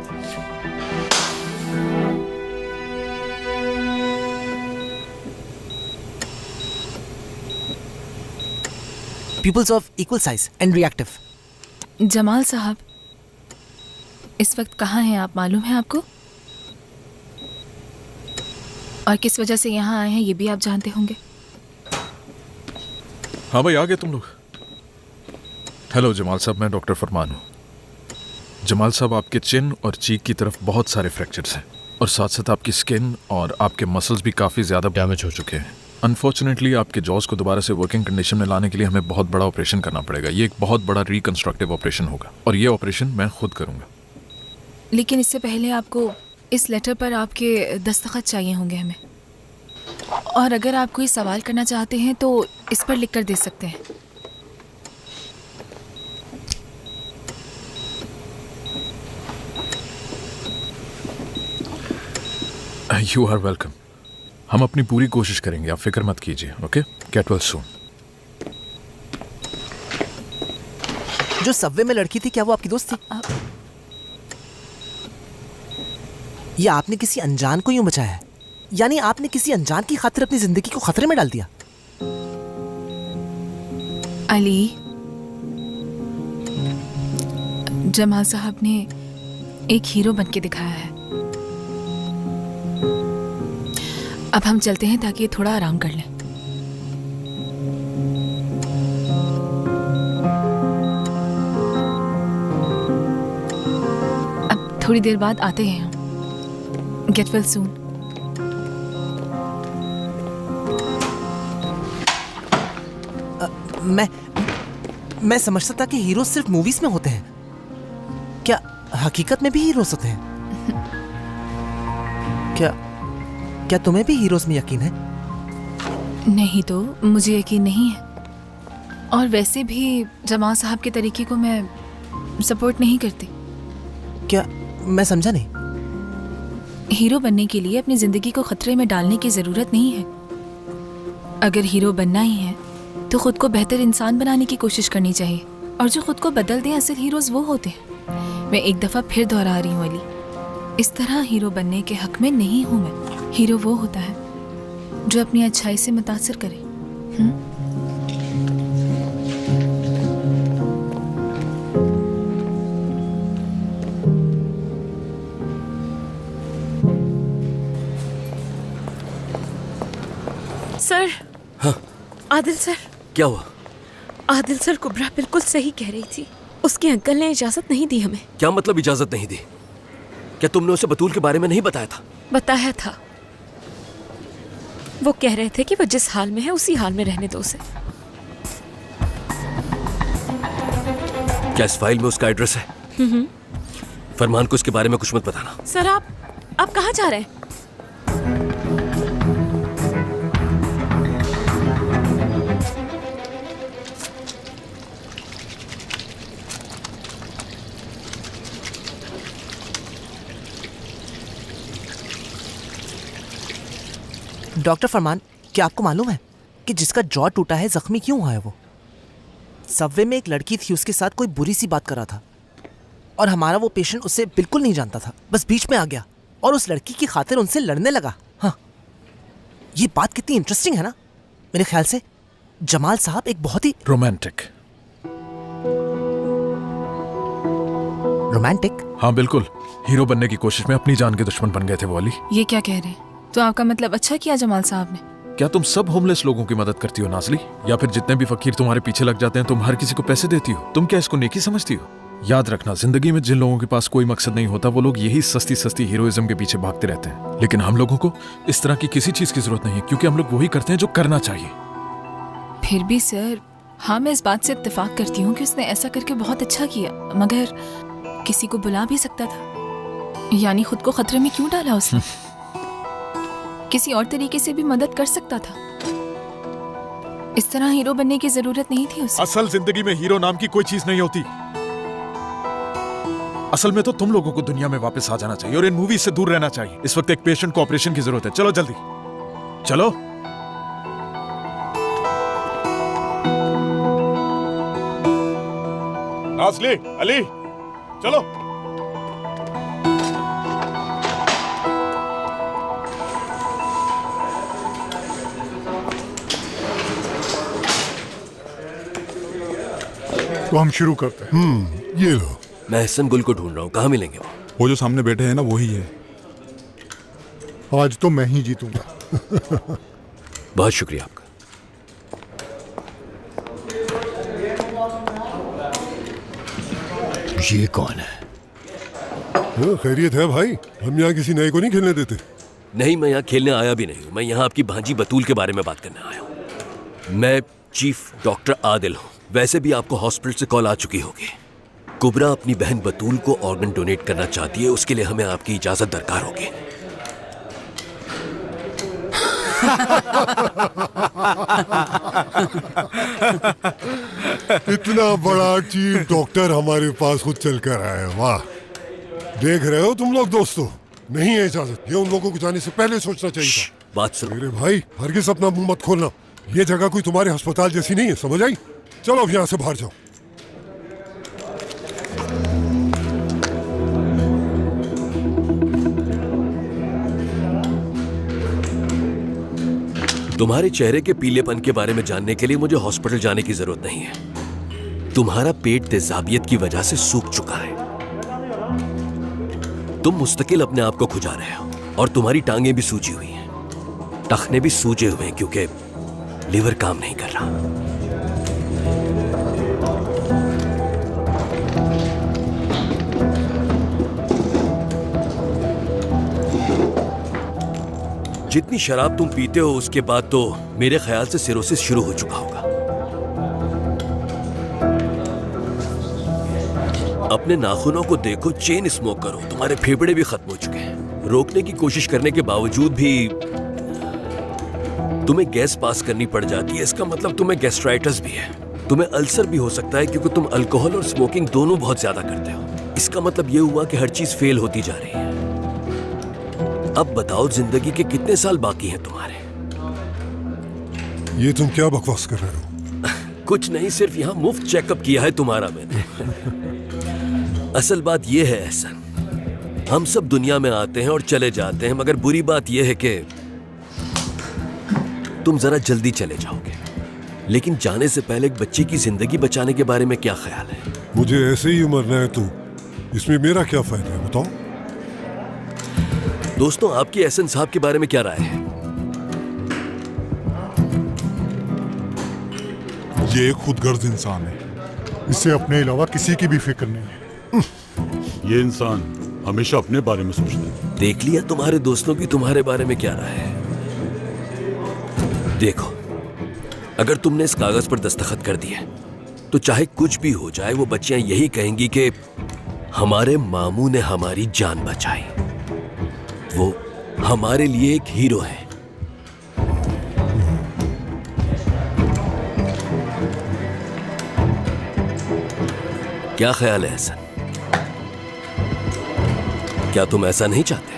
Pupils of equal size and reactive. Jamal साहब, इस वक्त कहाँ हैं आप, मालूम है आपको? और किस वजह से यहाँ आए हैं ये भी आप जानते होंगे। हाँ भाई, आ गए तुम लोग। हेलो जमाल साहब, मैं डॉक्टर फरमान हूँ। जमाल साहब, आपके चिन और चीक की तरफ बहुत सारे फ्रैक्चर्स हैं और साथ साथ आपकी स्किन और आपके मसल्स भी काफ़ी ज़्यादा डैमेज हो चुके हैं। अनफॉर्चुनेटली आपके जॉज को दोबारा से वर्किंग कंडीशन में लाने के लिए हमें बहुत बड़ा ऑपरेशन करना पड़ेगा। ये एक बहुत बड़ा रिकंस्ट्रक्टिव ऑपरेशन होगा और ये ऑपरेशन मैं खुद करूँगा। लेकिन इससे पहले आपको इस लेटर पर आपके दस्तखत चाहिए होंगे हमें। और अगर आप कोई सवाल करना चाहते हैं तो इस पर लिख कर दे सकते हैं। You are welcome. हम अपनी पूरी कोशिश करेंगे, आप फिक्र मत कीजिए। Okay, get well soon. जो सबवे में लड़की थी, क्या वो आपकी दोस्त थी? या आपने किसी अनजान को यूं बचाया है? यानी आपने किसी अनजान की खातिर अपनी जिंदगी को खतरे में डाल दिया? अली, जमाल साहब ने एक हीरो बन के दिखाया है। अब हम चलते हैं ताकि ये थोड़ा आराम कर लें। अब थोड़ी देर बाद आते हैं हम। गेट वेल सून। मैं समझता था कि हीरो सिर्फ मूवीज में होते हैं। क्या हकीकत में भी हीरोज होते हैं? क्या तुम्हें भी हीरोज में यकीन है? नहीं तो मुझे यकीन नहीं है। और वैसे भी जमाल साहब के तरीके को मैं सपोर्ट नहीं करती। क्या? मैं समझा नहीं। हीरो बनने के लिए अपनी जिंदगी को खतरे में डालने की जरूरत नहीं है। अगर हीरो बनना ही है तो खुद को बेहतर इंसान बनाने की कोशिश करनी चाहिए। और जो खुद को बदल दें, असल हीरोज वो होते हैं। मैं एक दफा फिर दोहरा रही हूँ अली, इस तरह हीरो बनने के हक में नहीं हूँ मैं। हीरो वो होता है जो अपनी अच्छाई से मुतासिर करे। सर। हाँ? आदिल सर। क्या हुआ? आदिल सर, कुबरा बिल्कुल सही कह रही थी। उसके अंकल ने इजाजत नहीं दी हमें। क्या मतलब इजाजत नहीं दी? क्या तुमने उसे बतूल के बारे में नहीं बताया था? बताया था। वो कह रहे थे कि वो जिस हाल में है उसी हाल में रहने दो उसे। क्या इस फाइल में उसका एड्रेस है? फरमान को इसके बारे में कुछ मत बताना। सर, आप कहाँ जा रहे हैं? डॉक्टर फरमान, क्या आपको मालूम है कि जिसका जॉ टूटा है जख्मी क्यों हुआ है? वो सबवे में एक लड़की थी, उसके साथ कोई बुरी सी बात कर रहा था और हमारा वो पेशेंट उससे बिल्कुल नहीं जानता था, बस बीच में आ गया और उस लड़की की खातिर उनसे लड़ने लगा। हाँ, ये बात कितनी इंटरेस्टिंग है ना। मेरे ख्याल से जमाल साहब एक बहुत ही रोमांटिक। हाँ बिल्कुल, हीरो बनने की कोशिश में अपनी जान के दुश्मन बन गए थे वो अली। ये क्या कह रहे हैं? तो आपका मतलब अच्छा किया जमाल साहब ने? क्या तुम सब होमलेस लोगों की मदद करती हो नाज़ली? या फिर जितने भी फकीर तुम्हारे पीछे लग जाते हैं तुम हर किसी को पैसे देती हो? तुम क्या इसको नेकी समझती हो? याद रखना, जिंदगी में जिन लोगों के पास कोई मकसद नहीं होता वो लोग यही सस्ती सस्ती हीरोइज्म के पीछे भागते रहते हैं। लेकिन हम लोगों को इस तरह की किसी चीज की जरूरत नहीं है, क्योंकि हम लोग वही करते हैं जो करना चाहिए। फिर भी सर, हाँ मैं इस बात से इत्तेफाक करती हूँ कि उसने ऐसा करके बहुत अच्छा किया, मगर किसी को बुला भी सकता था। यानी खुद को खतरे में क्यों डाला उसने? किसी और तरीके से भी मदद कर सकता था। इस तरह हीरो बनने की जरूरत नहीं थी उसे। असल जिंदगी में हीरो नाम की कोई चीज नहीं होती। असल में तो तुम लोगों को दुनिया में वापस आ जाना चाहिए और इन मूवी से दूर रहना चाहिए। इस वक्त एक पेशेंट को ऑपरेशन की जरूरत है। चलो जल्दी चलो। नाज़ली, अली, चलो। तो हम शुरू करते हैं। ये लो। मैं हसन गुल को ढूंढ रहा हूँ, कहाँ मिलेंगे वो जो सामने बैठे हैं ना, वही है। आज तो मैं ही जीतूंगा। बहुत शुक्रिया आपका। ये कौन है? खैरियत है भाई, हम यहाँ किसी नए को नहीं खेलने देते। नहीं, मैं यहाँ खेलने आया भी नहीं हूँ। मैं यहाँ आपकी भांजी बतूल के बारे में बात करने आया हूँ। मैं चीफ डॉक्टर आदिल हूँ। वैसे भी आपको हॉस्पिटल से कॉल आ चुकी होगी। कुबरा अपनी बहन बतूल को ऑर्गन डोनेट करना चाहती है, उसके लिए हमें आपकी इजाजत दरकार होगी। इतना बड़ा चीफ डॉक्टर हमारे पास खुद चल कर आया है। वाह, देख रहे हो तुम लोग दोस्तों, नहीं है इजाजत। ये उन लोगों को जाने से पहले सोचना चाहिए था। बात सुनो मेरे भाई, हरगिज़ अपना मुंह मत खोलना। ये जगह कोई तुम्हारे अस्पताल जैसी नहीं है, समझ आई? चलो अब यहाँ से बाहर जाओ। तुम्हारे चेहरे के पीलेपन के बारे में जानने के लिए मुझे हॉस्पिटल जाने की जरूरत नहीं है। तुम्हारा पेट तेजाबियत की वजह से सूख चुका है। तुम मुस्तकिल अपने आप को खुजा रहे हो और तुम्हारी टांगें भी सूजी हुई हैं, टखने भी सूजे हुए हैं क्योंकि लीवर काम नहीं कर रहा। जितनी शराब तुम पीते हो उसके बाद तो मेरे ख्याल से सिरोसिस शुरू हो चुका होगा। अपने नाखूनों को देखो, चेन स्मोक करो, तुम्हारे फेफड़े भी खत्म हो चुके हैं। रोकने की कोशिश करने के बावजूद भी तुम्हें गैस पास करनी पड़ जाती है। इसका मतलब तुम्हें गैस्ट्राइटिस भी है। तुम्हें अल्सर भी हो सकता है क्योंकि तुम अल्कोहल और स्मोकिंग दोनों बहुत ज्यादा करते हो। इसका मतलब यह हुआ कि हर चीज फेल होती जा रही है। अब बताओ, जिंदगी के कितने साल बाकी हैं तुम्हारे? ये तुम क्या बकवास कर रहे हो? कुछ नहीं, सिर्फ यहाँ मुफ्त चेकअप किया है तुम्हारा मैंने। असल बात यह है एहसन, हम सब दुनिया में आते हैं और चले जाते हैं, मगर बुरी बात यह है कि तुम जरा जल्दी चले जाओगे। लेकिन जाने से पहले एक बच्चे की जिंदगी बचाने के बारे में क्या ख्याल है? मुझे ऐसे ही मरना है तो इसमें मेरा क्या फायदा है, बताओ? दोस्तों, आपकी एहसन साहब के बारे में क्या राय है? ये एक खुदगर्ज इंसान है। इससे अपने अलावा किसी की भी फिक्र नहीं है। ये इंसान हमेशा अपने बारे में सोचता है। देख लिया तुम्हारे दोस्तों की तुम्हारे बारे में क्या राय है। देखो, अगर तुमने इस कागज पर दस्तखत कर दिए तो चाहे कुछ भी हो जाए वो बच्चियां यही कहेंगी कि हमारे मामू ने हमारी जान बचाई, वो हमारे लिए एक हीरो है। क्या ख्याल है एहसन? क्या तुम ऐसा नहीं चाहते?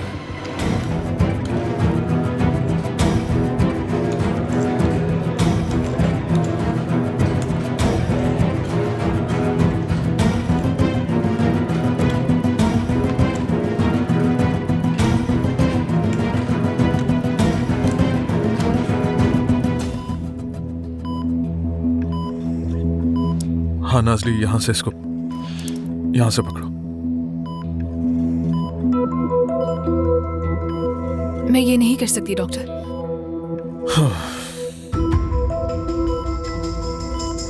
हाँ नाज़ली, यहाँ से इसको यहाँ से पकड़ो। मैं ये नहीं कर सकती डॉक्टर।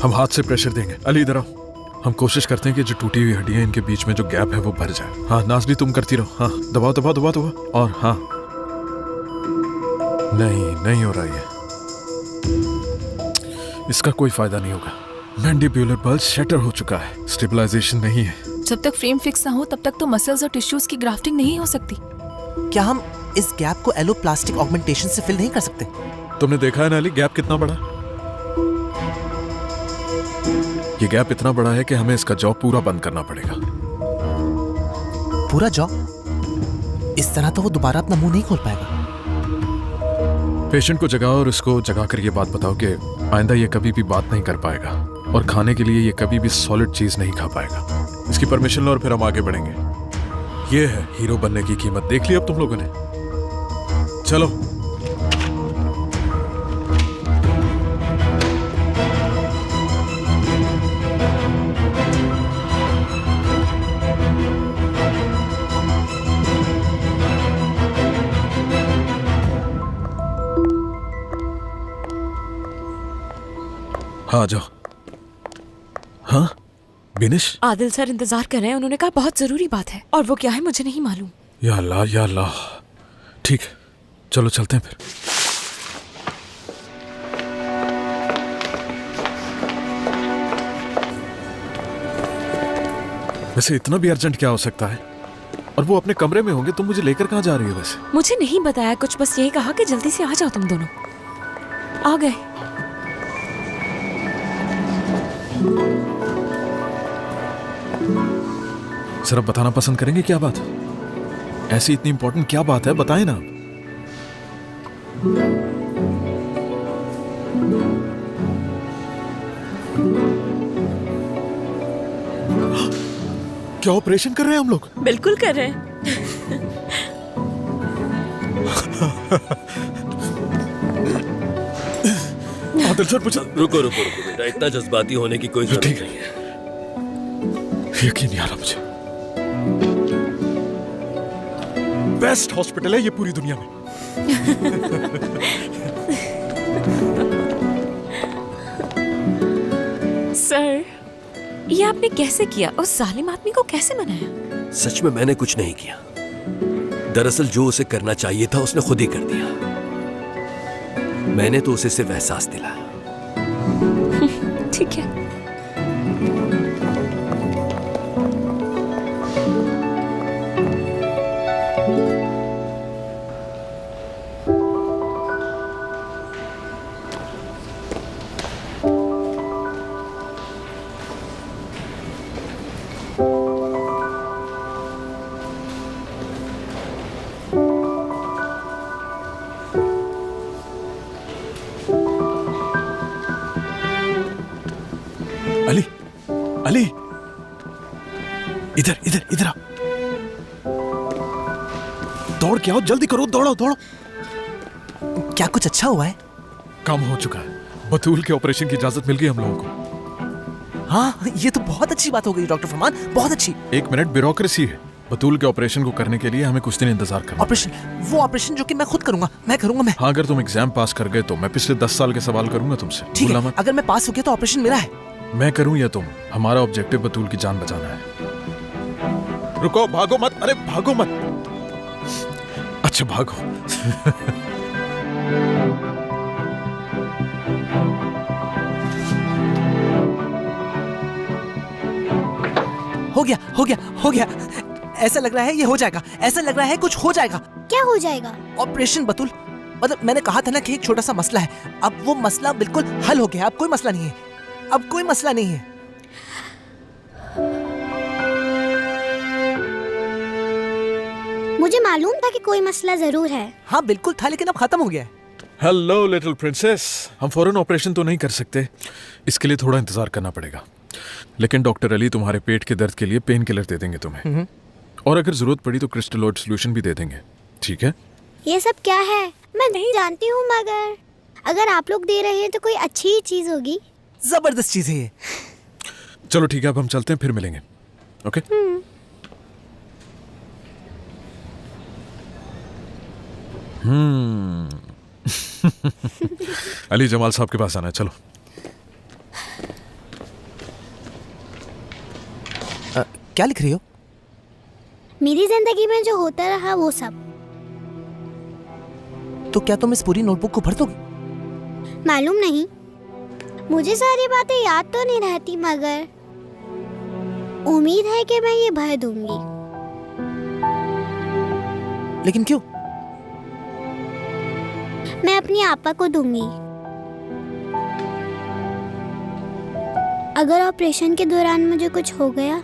हम हाथ से प्रेशर देंगे। अली इधर आओ। हम कोशिश करते हैं कि जो टूटी हुई हड्डियां इनके बीच में जो गैप है वो भर जाए। हाँ नाज़नी तुम करती रहो। हाँ दबाओ दबाओ दबाओ दबाओ। और हाँ नहीं हो रहा है। इसका कोई फायदा नहीं होगा। मैंडिब्यूलर बल्ज शटर हो चुका है, स्टेबलाइजेशन नहीं है। जब तक फ्रेम फिक्स ना हो तब तक तो मसल्स और टिश्यूज की ग्राफ्टिंग नहीं हो सकती। क्या हम इस गैप को एलोप्लास्टिक ऑगमेंटेशन से फिल नहीं कर सकते? तुमने देखा है ना अली, गैप कितना बड़ा। ये गैप इतना बड़ा है कि हमें इसका जॉ पूरा बंद करना पड़ेगा। पूरा जॉ? इस तरह तो वो दोबारा अपना मुंह नहीं खोल पाएगा। पेशेंट को जगाओ और उसको जगाकर ये बात बताओ कि आइंदा ये कभी भी बात नहीं कर पाएगा और खाने के लिए ये कभी भी सॉलिड चीज नहीं खा पाएगा। इसकी परमिशन लो और फिर हम आगे बढ़ेंगे। ये है हीरो बनने की कीमत। देख ली अब तुम लोगों ने। चलो हाँ जाओ। हाँ बिनिश। आदिल सर इंतजार कर रहे हैं। उन्होंने कहा बहुत जरूरी बात है, और वो क्या है मुझे नहीं मालूम। या अल्लाह या अल्लाह। ठीक है चलो चलते हैं फिर। वैसे इतना भी अर्जेंट क्या हो सकता है? और वो अपने कमरे में होंगे। तुम मुझे लेकर कहाँ जा रही हो वैसे? मुझे नहीं बताया कुछ, बस यही कहा कि जल्दी से आ जाओ तुम दोनों। आ गए। सिर्फ बताना पसंद करेंगे क्या बात? ऐसी इतनी इंपॉर्टेंट क्या बात है, बताएं ना। क्या ऑपरेशन कर रहे हैं हम लोग? बिल्कुल कर रहे हैं। आदिल सर पूछा। रुको बेटा, इतना जज्बाती होने की कोई जरूरत नहीं है। यकीन नहीं आ रहा मुझे। बेस्ट हॉस्पिटल है ये पूरी दुनिया में। सर ये आपने कैसे किया? उस जालिम आदमी को कैसे मनाया? सच में मैंने कुछ नहीं किया। दरअसल जो उसे करना चाहिए था उसने खुद ही कर दिया। मैंने तो उसे सिर्फ एहसास दिलाया। ठीक है। अली अली इधर इधर इधर आओ। दौड़ के आओ, जल्दी करो, दौड़ो दौड़ो। क्या कुछ अच्छा हुआ है? काम हो चुका है। बतूल के ऑपरेशन की इजाजत मिल गई हम लोगों को। हाँ ये तो बहुत अच्छी बात हो गई डॉक्टर फरमान, बहुत अच्छी। एक मिनट, ब्यूरोक्रेसी है। बतूल के ऑपरेशन को करने के लिए हमें कुछ दिन इंतजार करना। ऑपरेशन? वो ऑपरेशन जो कि मैं खुद करूंगा, मैं करूंगा मैं। हाँ अगर तुम एग्जाम पास कर गए तो मैं पिछले 10 साल के सवाल करूंगा तुमसे। ठीक है, अगर मैं पास हो गया तो ऑपरेशन मेरा है। मैं करूं या तुम? हमारा ऑब्जेक्टिव बतूल की जान बचाना है। रुको, भागो मत। अरे भागो मत। अच्छा भागो। हो गया हो गया हो गया। ऐसा लग रहा है ये हो जाएगा। ऐसा लग रहा है कुछ हो जाएगा। क्या हो जाएगा? ऑपरेशन बतूल। मतलब मैंने कहा था ना कि एक छोटा सा मसला है। अब वो मसला बिल्कुल हल हो गया। अब कोई मसला नहीं है। अब कोई मसला नहीं है। मुझे मालूम था कि कोई मसला जरूर है। हाँ बिल्कुल था, लेकिन अब खत्म हो गया है। Hello little princess. हम फौरन ऑपरेशन तो नहीं कर सकते, इसके लिए थोड़ा इंतजार करना पड़ेगा। लेकिन डॉक्टर अली तुम्हारे पेट के दर्द के लिए पेन किलर दे देंगे तुम्हें, और अगर जरूरत पड़ी तो क्रिस्टलोइड सॉल्यूशन भी दे देंगे। ठीक है? ये सब क्या है? मैं नहीं जानती हूँ, मगर अगर आप लोग दे रहे हैं तो कोई अच्छी चीज होगी। जबरदस्त चीज है ये। चलो ठीक है, अब हम चलते हैं, फिर मिलेंगे। ओके? अली, जमाल साहब के पास आना है, चलो। क्या लिख रही हो? मेरी जिंदगी में जो होता रहा वो सब। तो क्या तुम इस पूरी नोटबुक को भर दोगी? मालूम नहीं, मुझे सारी बातें याद तो नहीं रहती, मगर उम्मीद है कि मैं ये भर दूंगी। लेकिन क्यों? मैं अपनी आपा को दूंगी। अगर ऑपरेशन के दौरान मुझे कुछ हो गया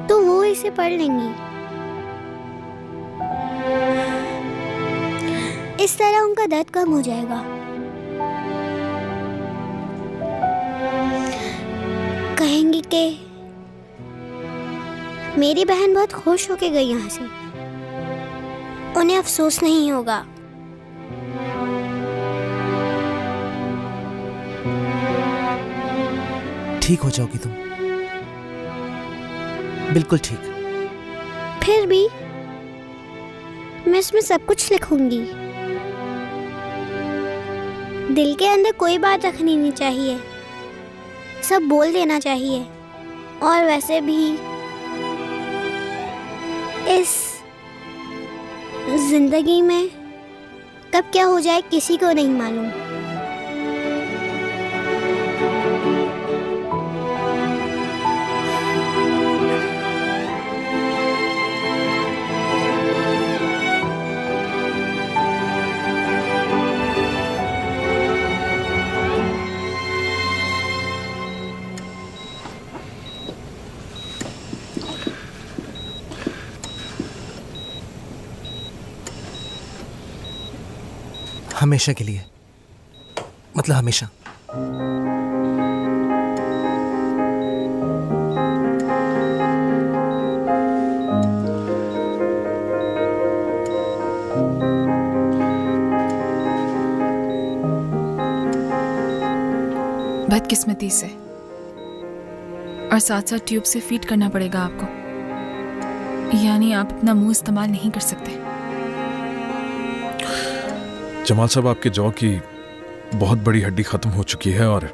तो वो इसे पढ़ लेंगी। इस तरह उनका दर्द कम हो जाएगा। कहेंगी कि मेरी बहन बहुत खुश होके गई यहाँ से, उन्हें अफसोस नहीं होगा। ठीक हो जाओगी तुम, बिल्कुल ठीक। फिर भी मैं इसमें सब कुछ लिखूंगी। दिल के अंदर कोई बात रखनी नहीं चाहिए, सब बोल देना चाहिए। और वैसे भी इस जिंदगी में कब क्या हो जाए किसी को नहीं मालूम। हमेशा के लिए, मतलब हमेशा। बदकिस्मती से, और साथ साथ ट्यूब से फीड करना पड़ेगा आपको, यानी आप अपना मुंह इस्तेमाल नहीं कर सकते। जमाल साहब, आपके जॉ की बहुत बड़ी हड्डी खत्म हो चुकी है और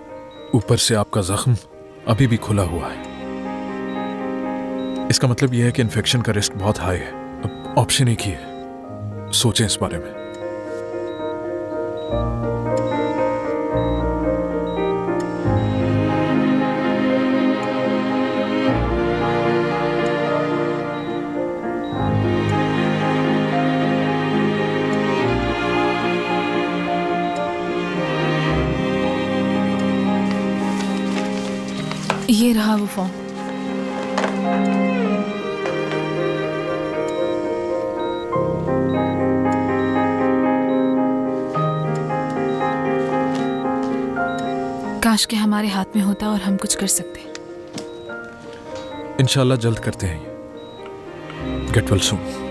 ऊपर से आपका जख्म अभी भी खुला हुआ है। इसका मतलब यह है कि इन्फेक्शन का रिस्क बहुत हाई है। अब ऑप्शन एक ही है, सोचें इस बारे में। ये रहा वो फॉर्म। काश के हमारे हाथ में होता और हम कुछ कर सकते। इंशाल्लाह जल्द करते हैं ये। गेट वेल सून।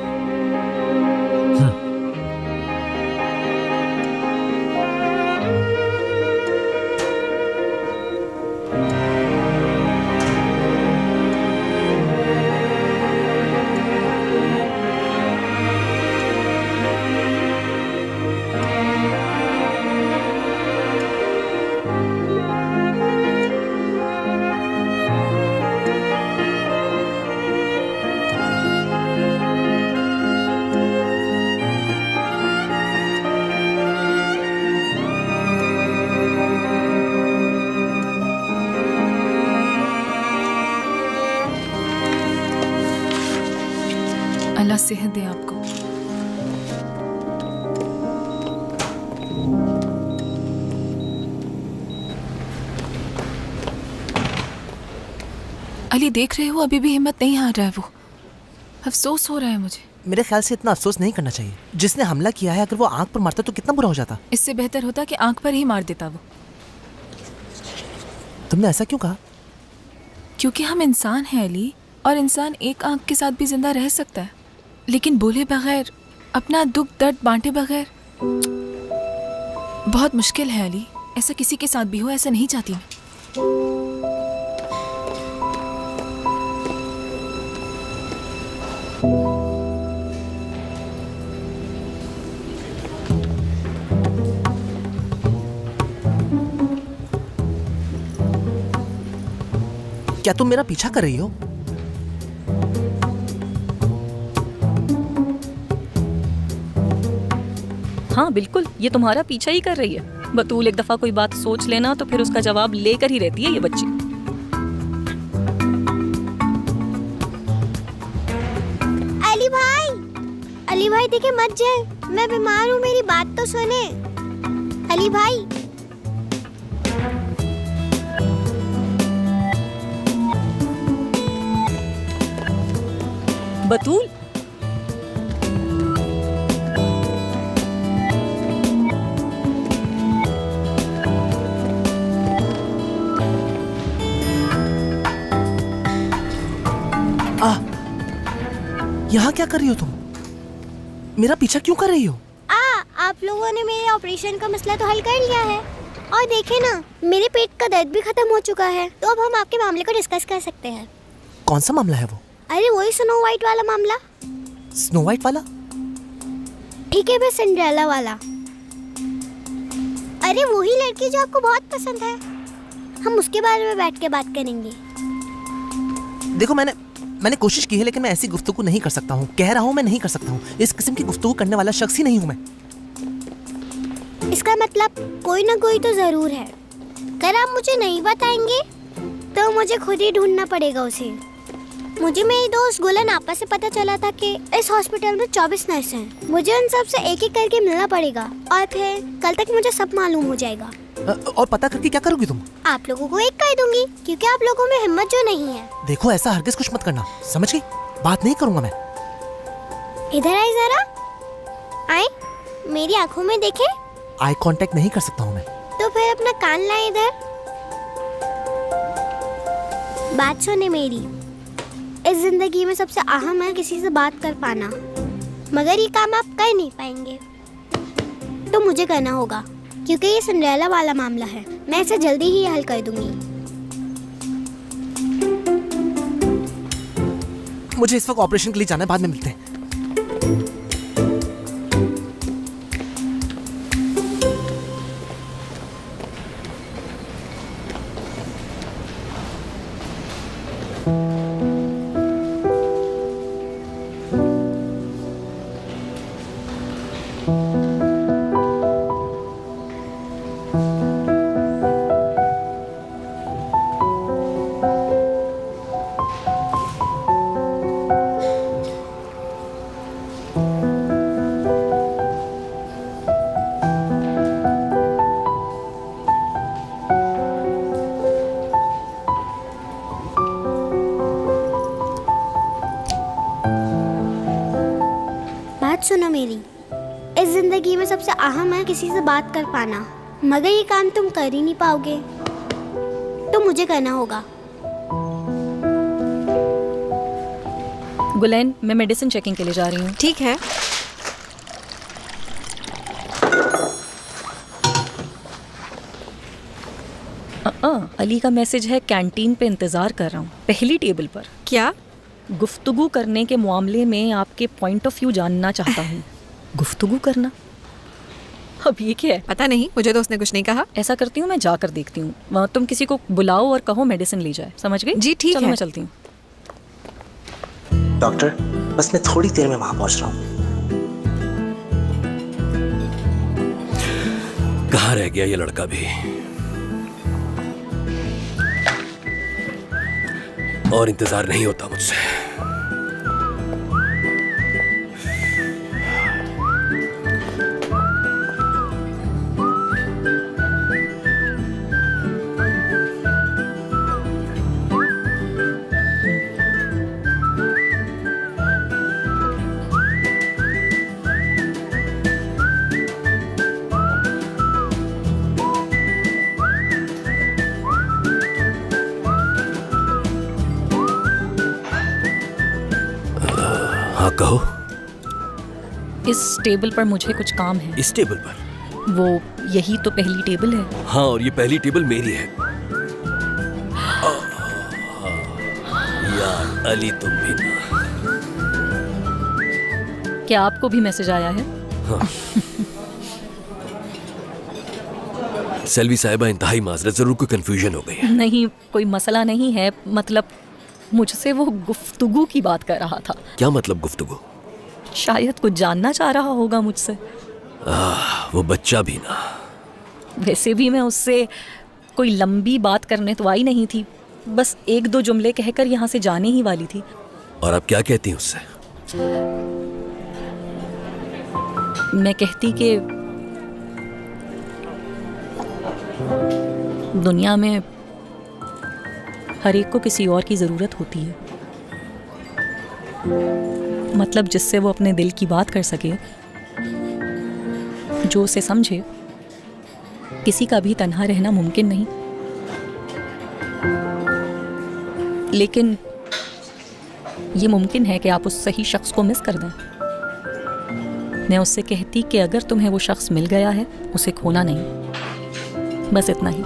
अल्लाह सेहत दे आपको। अली, देख रहे हो अभी भी हिम्मत नहीं हार रहा है वो। अफसोस हो रहा है मुझे। मेरे ख्याल से इतना अफसोस नहीं करना चाहिए। जिसने हमला किया है अगर वो आंख पर मारता तो कितना बुरा हो जाता। इससे बेहतर होता कि आंख पर ही मार देता वो। तुमने ऐसा क्यों कहा? क्योंकि हम इंसान हैं अली, और इंसान एक आंख के साथ भी जिंदा रह सकता है, लेकिन बोले बगैर, अपना दुख दर्द बांटे बगैर बहुत मुश्किल है अली। ऐसा किसी के साथ भी हो, ऐसा नहीं चाहती मैं। क्या तुम मेरा पीछा कर रही हो? हाँ बिल्कुल, ये तुम्हारा पीछा ही कर रही है। बतूल एक दफा कोई बात सोच लेना तो फिर उसका जवाब लेकर ही रहती है ये बच्ची। अली भाई देखिए मत जाए, मैं बीमार हूँ, मेरी बात तो सुने। अली भाई बतूल, यहाँ क्या कर रही हो तुम? मेरा पीछा क्यों कर रही हो? आप लोगों ने मेरे ऑपरेशन का मसला तो हल कर लिया है, और देखे ना मेरे पेट का दर्द भी खत्म हो चुका है, तो अब हम आपके मामले को डिस्कस कर सकते हैं। कौन सा मामला है वो? अरे वही स्नो वाइट वाला मामला। स्नो वाइट वाला? ठीक है, बस सिंड्रेला वाला। अरे वही लड़की जो आपको बहुत पसंद है, हम उसके बारे में बैठ के बात करेंगे। देखो मैंने कोशिश की है, लेकिन मैं ऐसी गुफ्तगू नहीं कर सकता हूँ। कह रहा हूँ मैं नहीं कर सकता हूँ। इस किस्म की गुफ्तगू करने वाला शख्स ही नहीं हूँ मैं। इसका मतलब कोई ना कोई तो जरूर है। अगर आप मुझे नहीं बताएंगे तो मुझे खुद ही ढूंढना पड़ेगा उसे। मुझे मेरी दोस्त गुलन आपा से पता चला था कि इस हॉस्पिटल में 24 नर्स हैं। मुझे उन सब से एक एक करके मिलना पड़ेगा, और फिर कल तक मुझे सब मालूम हो जाएगा। और पता करके क्या करोगी तुम? आप लोगों को एक कर दूंगी, क्योंकि आप लोगों में हिम्मत जो नहीं है। देखो ऐसा हरगिज कुछ मत करना, समझ गई? बात नहीं करूंगा मैं। इधर आए जरा, आए, मेरी आंखों में देखे। आई कांटेक्ट नहीं कर सकता हूँ मैं। तो फिर अपना कान लाए इधर, बात सुने मेरी। इस जिंदगी में सबसे अहम है किसी से बात कर पाना, मगर ये काम आप कर नहीं पाएंगे तो मुझे करना होगा, क्योंकि ये सिंड्रेला वाला मामला है। मैं इसे जल्दी ही हल कर दूंगी। मुझे इस वक्त ऑपरेशन के लिए जाना है, बाद में मिलते हैं। सुनो मेरी, इस जिंदगी में सबसे अहम है किसी से बात कर पाना, मगर ये काम तुम कर ही नहीं पाओगे तो मुझे करना होगा। गुलैन, मैं मेडिसिन चेकिंग के लिए जा रही हूँ। ठीक है। अली का मैसेज है, कैंटीन पे इंतजार कर रहा हूँ, पहली टेबल पर। क्या? गुफ्तगू करने के मामले में आपके पॉइंट ऑफ व्यू जानना चाहता हूँ। गुफ्तगू करना, अब ये क्या है? पता नहीं, मुझे तो उसने कुछ नहीं कहा। ऐसा करती हूँ, मैं जाकर देखती हूँ। वहाँ तुम किसी को बुलाओ और कहो मेडिसिन ले जाए, समझ गई? जी ठीक है। चलो मैं चलती हूँ। डॉक्टर, बस मैं थोड़ी देर में वहाँ पहुँच रहा हूँ। कहाँ रह गया ये लड़का भी? और इंतजार नहीं होता मुझसे। हाँ कहो। इस टेबल पर मुझे कुछ काम है। इस टेबल पर? वो यही तो पहली टेबल है। हाँ, और ये पहली टेबल मेरी है। यार अली, तुम भी ना। क्या आपको भी मैसेज आया है? हाँ। सेल्वी साहिबा, इंतहाई माजरत, जरूर कोई कंफ्यूजन हो गई है। नहीं, कोई मसला नहीं है। मतलब मुझसे वो गुफ्तगू की बात कर रहा था। क्या मतलब गुफ्तगू? शायद कुछ जानना चाह रहा होगा मुझसे। वो बच्चा भी ना। वैसे भी मैं उससे कोई लंबी बात करने तो आई नहीं थी, बस एक दो जुमले कहकर यहाँ से जाने ही वाली थी। और आप क्या कहती हैं उससे? मैं कहती कि दुनिया में हर एक को किसी और की ज़रूरत होती है। मतलब जिससे वो अपने दिल की बात कर सके, जो उसे समझे। किसी का भी तन्हा रहना मुमकिन नहीं, लेकिन ये मुमकिन है कि आप उस सही शख्स को मिस कर दें। मैं उससे कहती कि अगर तुम्हें वो शख्स मिल गया है, उसे खोना नहीं। बस इतना ही।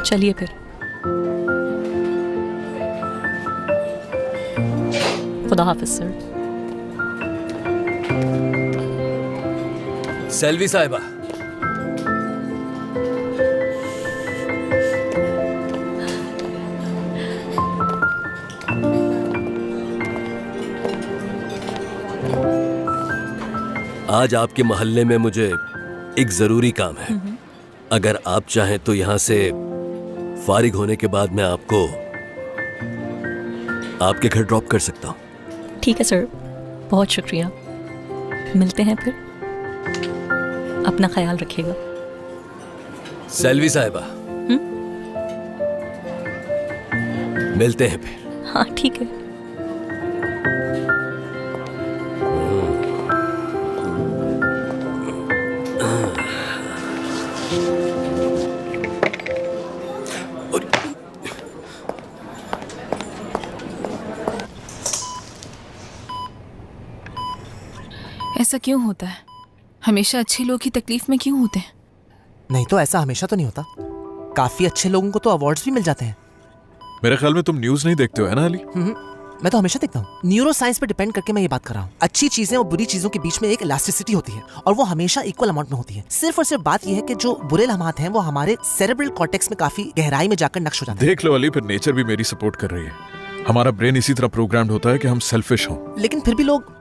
चलिए फिर। खुदा हाफिज सर। सेल्वी साहिबा, आज आपके मोहल्ले में मुझे एक जरूरी काम है। अगर आप चाहें तो यहाँ से फारिग होने के बाद मैं आपको आपके घर ड्रॉप कर सकता हूँ। ठीक है सर, बहुत शुक्रिया। मिलते हैं फिर। अपना ख्याल रखिएगा। सेल्वी साहिबा, मिलते हैं फिर। हाँ ठीक है। ऐसा क्यों होता है? हमेशा अच्छे लोग ही तकलीफ में क्यों होते हैं? नहीं तो ऐसा हमेशा तो नहीं होता। काफी अच्छे लोगों को तो अवार्ड्स भी मिल जाते हैं। मेरे ख्याल में तुम न्यूज नहीं देखते हो, है ना अली? मैं तो हमेशा देखता हूँ। न्यूरो साइंस पे डिपेंड करके मैं ये बात कर रहा हूँ। अच्छी चीजें और बुरी चीजों के बीच में एक इलास्टिसिटी होती है और वो हमेशा इक्वल अमाउंट में होती है। सिर्फ और सिर्फ बात ये है कि जो बुरे लम्हात हैं वो हमारे सेरेब्रल कॉर्टेक्स में काफी गहराई में जाकर नक्श हो जाते हैं। देख लो अली, फिर नेचर भी मेरी सपोर्ट कर रही है। हमारा ब्रेन इसी तरह प्रोग्राम्ड होता है कि हम सेल्फिश हों। लेकिन फिर भी लोग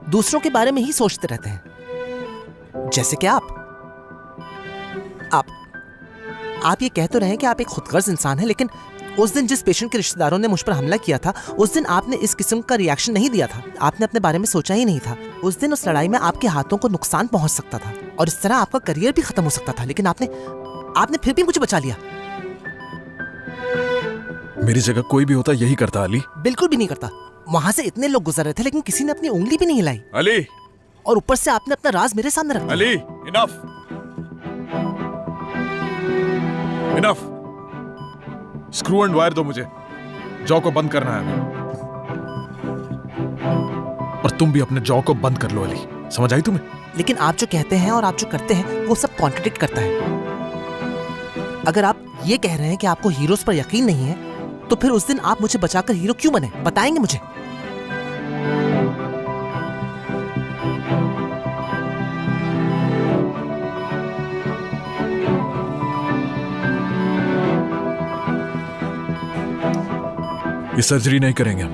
दूसरों के बारे में ही सोचते रहते हैं। जैसे कि आप ये कह तो रहे हैं कि आप एक खुदगर्ज इंसान हैं, लेकिन उस दिन जिस पेशेंट के रिश्तेदारों ने मुझ पर हमला किया था, उस दिन आपने इस किस्म का रिएक्शन नहीं दिया था। आपने अपने बारे में सोचा ही नहीं था। उस दिन उस लड़ाई में आपके हाथों को नुकसान पहुंच सकता था और इस तरह आपका करियर भी खत्म हो सकता था, लेकिन आपने फिर भी मुझे बचा लिया। मेरी जगह कोई भी होता यही करता अली। बिल्कुल भी नहीं करता। वहां से इतने लोग गुजर रहे थे लेकिन किसी ने अपनी उंगली भी नहीं हिलाई। अली, और ऊपर से आपने अपना राज मेरे सामने रख दिया। Ali, enough. Screw and wire दो मुझे। जॉ को बंद करना है। और तुम भी अपने जॉ को बंद कर लो अली, समझ आई तुम्हें? लेकिन आप जो कहते हैं और आप जो करते हैं वो सब कॉन्ट्रडिक्ट करता है। अगर आप ये कह रहे हैं कि आपको हीरोज पर यकीन नहीं है, तो फिर उस दिन आप मुझे बचाकर हीरो क्यों बने? बताएंगे मुझे? ये सर्जरी नहीं करेंगे हम।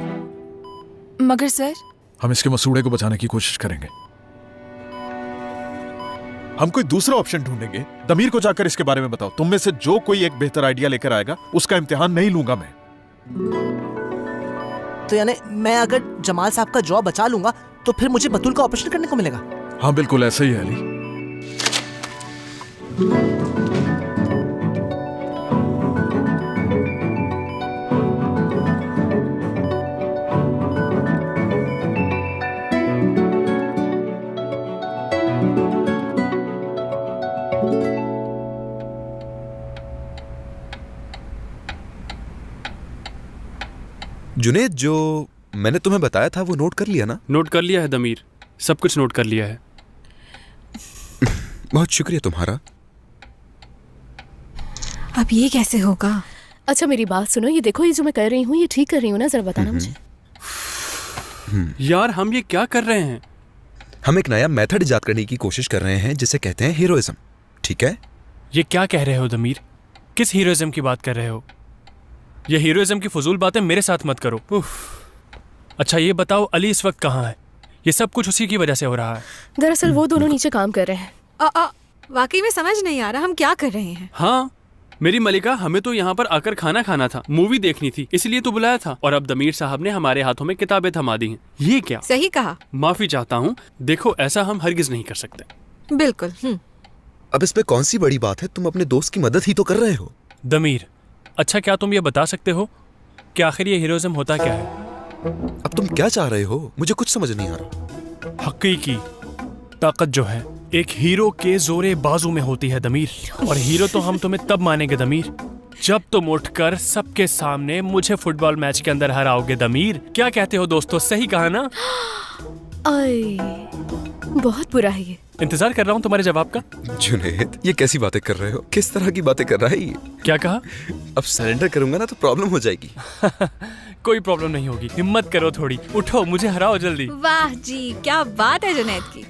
मगर सर, हम इसके मसूड़े को बचाने की कोशिश करेंगे। हम कोई दूसरा ऑप्शन ढूंढेंगे। दमीर को जाकर इसके बारे में बताओ। तुम में से जो कोई एक बेहतर आइडिया लेकर आएगा उसका इम्तिहान नहीं लूंगा मैं। तो यानी मैं अगर जमाल साहब का जॉब बचा लूंगा तो फिर मुझे बतूल का ऑपरेशन करने को मिलेगा? हाँ बिल्कुल ऐसा ही है अली। जुनेद, जो मैंने तुम्हें बताया था वो नोट कर लिया ना? नोट कर लिया है दमीर, सब कुछ नोट कर लिया है। बहुत शुक्रिया तुम्हारा। अब ये कैसे होगा? अच्छा मेरी बात सुनो, ये देखो, ये जो मैं कर रही हूँ ये ठीक कर रही हूँ ना? जरा बताना मुझे। यार हम ये क्या कर रहे हैं? हम एक नया मेथड इजाद करने की कोशिश कर रहे हैं जिसे कहते हैं हीरोइज्म, ठीक है? ये क्या कह रहे हो दमीर? किस हीरोइज्म की बात कर रहे हो? ये हीरोइज्म की फजूल बातें मेरे साथ मत करो। उफ। अच्छा ये बताओ अली इस वक्त कहाँ है? ये सब कुछ उसी की वजह से हो रहा है। दरअसल वो दोनों नीचे काम कर रहे हैं। वाकई में समझ नहीं आ रहा हम क्या कर रहे हैं। हाँ मेरी मलिका, हमें तो यहाँ पर आकर खाना खाना था, मूवी देखनी थी, इसलिए तो बुलाया था, और अब दमीर साहब ने हमारे हाथों में किताबें थमा दी हैं। ये क्या? सही कहा। माफी चाहता हूँ, देखो ऐसा हम हरगिज नहीं कर सकते। बिल्कुल। अब इसमें कौन सी बड़ी बात है? तुम अपने दोस्त की मदद ही तो कर रहे हो। दमीर, अच्छा क्या तुम ये बता सकते हो कि आखिर ये हीरोइज्म होता क्या है? अब तुम क्या चाह रहे हो? मुझे कुछ समझ नहीं आ रहा। हकीकी ताकत जो है एक हीरो के जोरे बाजू में होती है दमीर, और हीरो तो हम तुम्हें तब मानेंगे दमीर जब तुम उठकर सबके सामने मुझे फुटबॉल मैच के अंदर हराओगे दमीर। क्या कहते हो दोस्तों, सही कहा ना? बहुत बुरा है ये। इंतजार कर रहा हूँ तुम्हारे जवाब का। जुनैद, ये कैसी बातें कर रहे हो? किस तरह की बातें कर रहा है ये? क्या कहा? अब सरेंडर करूंगा ना तो प्रॉब्लम हो जाएगी। कोई प्रॉब्लम नहीं होगी, हिम्मत करो थोड़ी, उठो, मुझे हराओ जल्दी। वाह जी, क्या बात है जुनैद की।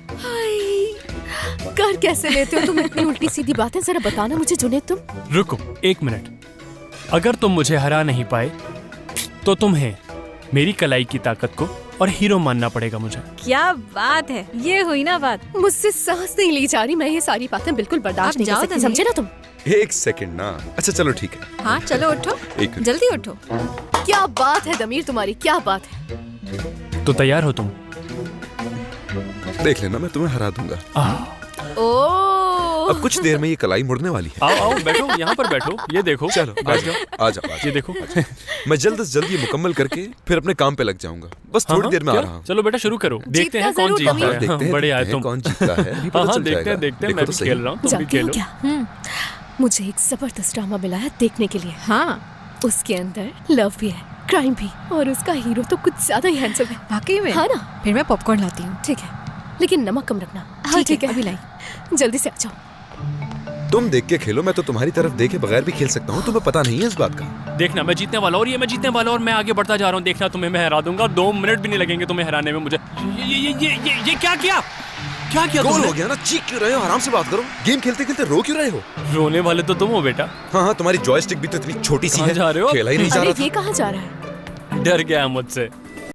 कर कैसे लेते हो तुम इतनी उल्टी सीधी बातें? जरा बताना मुझे जुनैद तुम। रुको 1 मिनट, अगर तुम मुझे हरा नहीं पाए तो तुम्हें मेरी कलाई की ताकत को और हीरो मानना पड़ेगा मुझे। क्या बात है, ये हुई ना बात। मुझसे सांस नहीं ली जा रही, मैं ये सारी बातें बिल्कुल बर्दाश्त नहीं कर सकती, समझे ना तुम? 1 सेकंड ना। अच्छा चलो ठीक है। हाँ चलो उठो, जल्दी उठो। क्या बात है दमीर तुम्हारी, क्या बात है? तो तैयार हो तुम? देख लेना, मैं तुम्हें हरा दूंगा। अब कुछ देर में ये कलाई मुड़ने वाली है। आओ बैठो, यहाँ पर बैठो, ये देखो। चलो आ जाओ। ये देखो। मैं जल्द से जल्द ये मुकम्मल करके फिर अपने काम पे लग जाऊंगा। बस थोड़ी देर में आ रहा हूँ। चलो बेटा शुरू करो, देखते हैं कौन जीतता है। देखते हैं, बड़े आए तुम। कौन जीतता है। हाँ देखते हैं, मैं भी खेल रहा हूँ, तुम भी खेलो। मुझे एक जबरदस्त ड्रामा मिला है देखने के लिए। हाँ, उसके अंदर लव भी है, क्राइम भी, और उसका हीरो तो कुछ ज्यादा ही हैंडसम है। वाकई में? हाँ ना। फिर मैं पॉपकॉर्न लाती हूँ। ठीक है, लेकिन नमक कम रखना। हाँ ठीक है, अभी लाई, जल्दी से आ जाओ। तुम देख के खेलो, मैं तो तुम्हारी तरफ देखे बगैर भी खेल सकता हूँ। तुम्हें पता नहीं है इस बात का। देखना मैं जीतने वाला, और ये मैं जीतने वाला, और मैं आगे बढ़ता जा रहा हूँ। देखना तुम्हें मैं हरा दूंगा, 2 मिनट भी नहीं लगेंगे तुम्हें हराने में मुझे। ये क्या किया? क्या किया? गोल हो गया ना, चीख क्यों रहे हो? आराम से बात करो। गेम खेलते खेलते रो क्यों रहे हो? रोने वाले तो तुम हो बेटा। हाँ, तुम्हारी जॉयस्टिक भी तो इतनी छोटी सी है। जा रहे हो? खेला ही नहीं जा रहा था। ये कहाँ जा रहा है? डर गया मुझसे।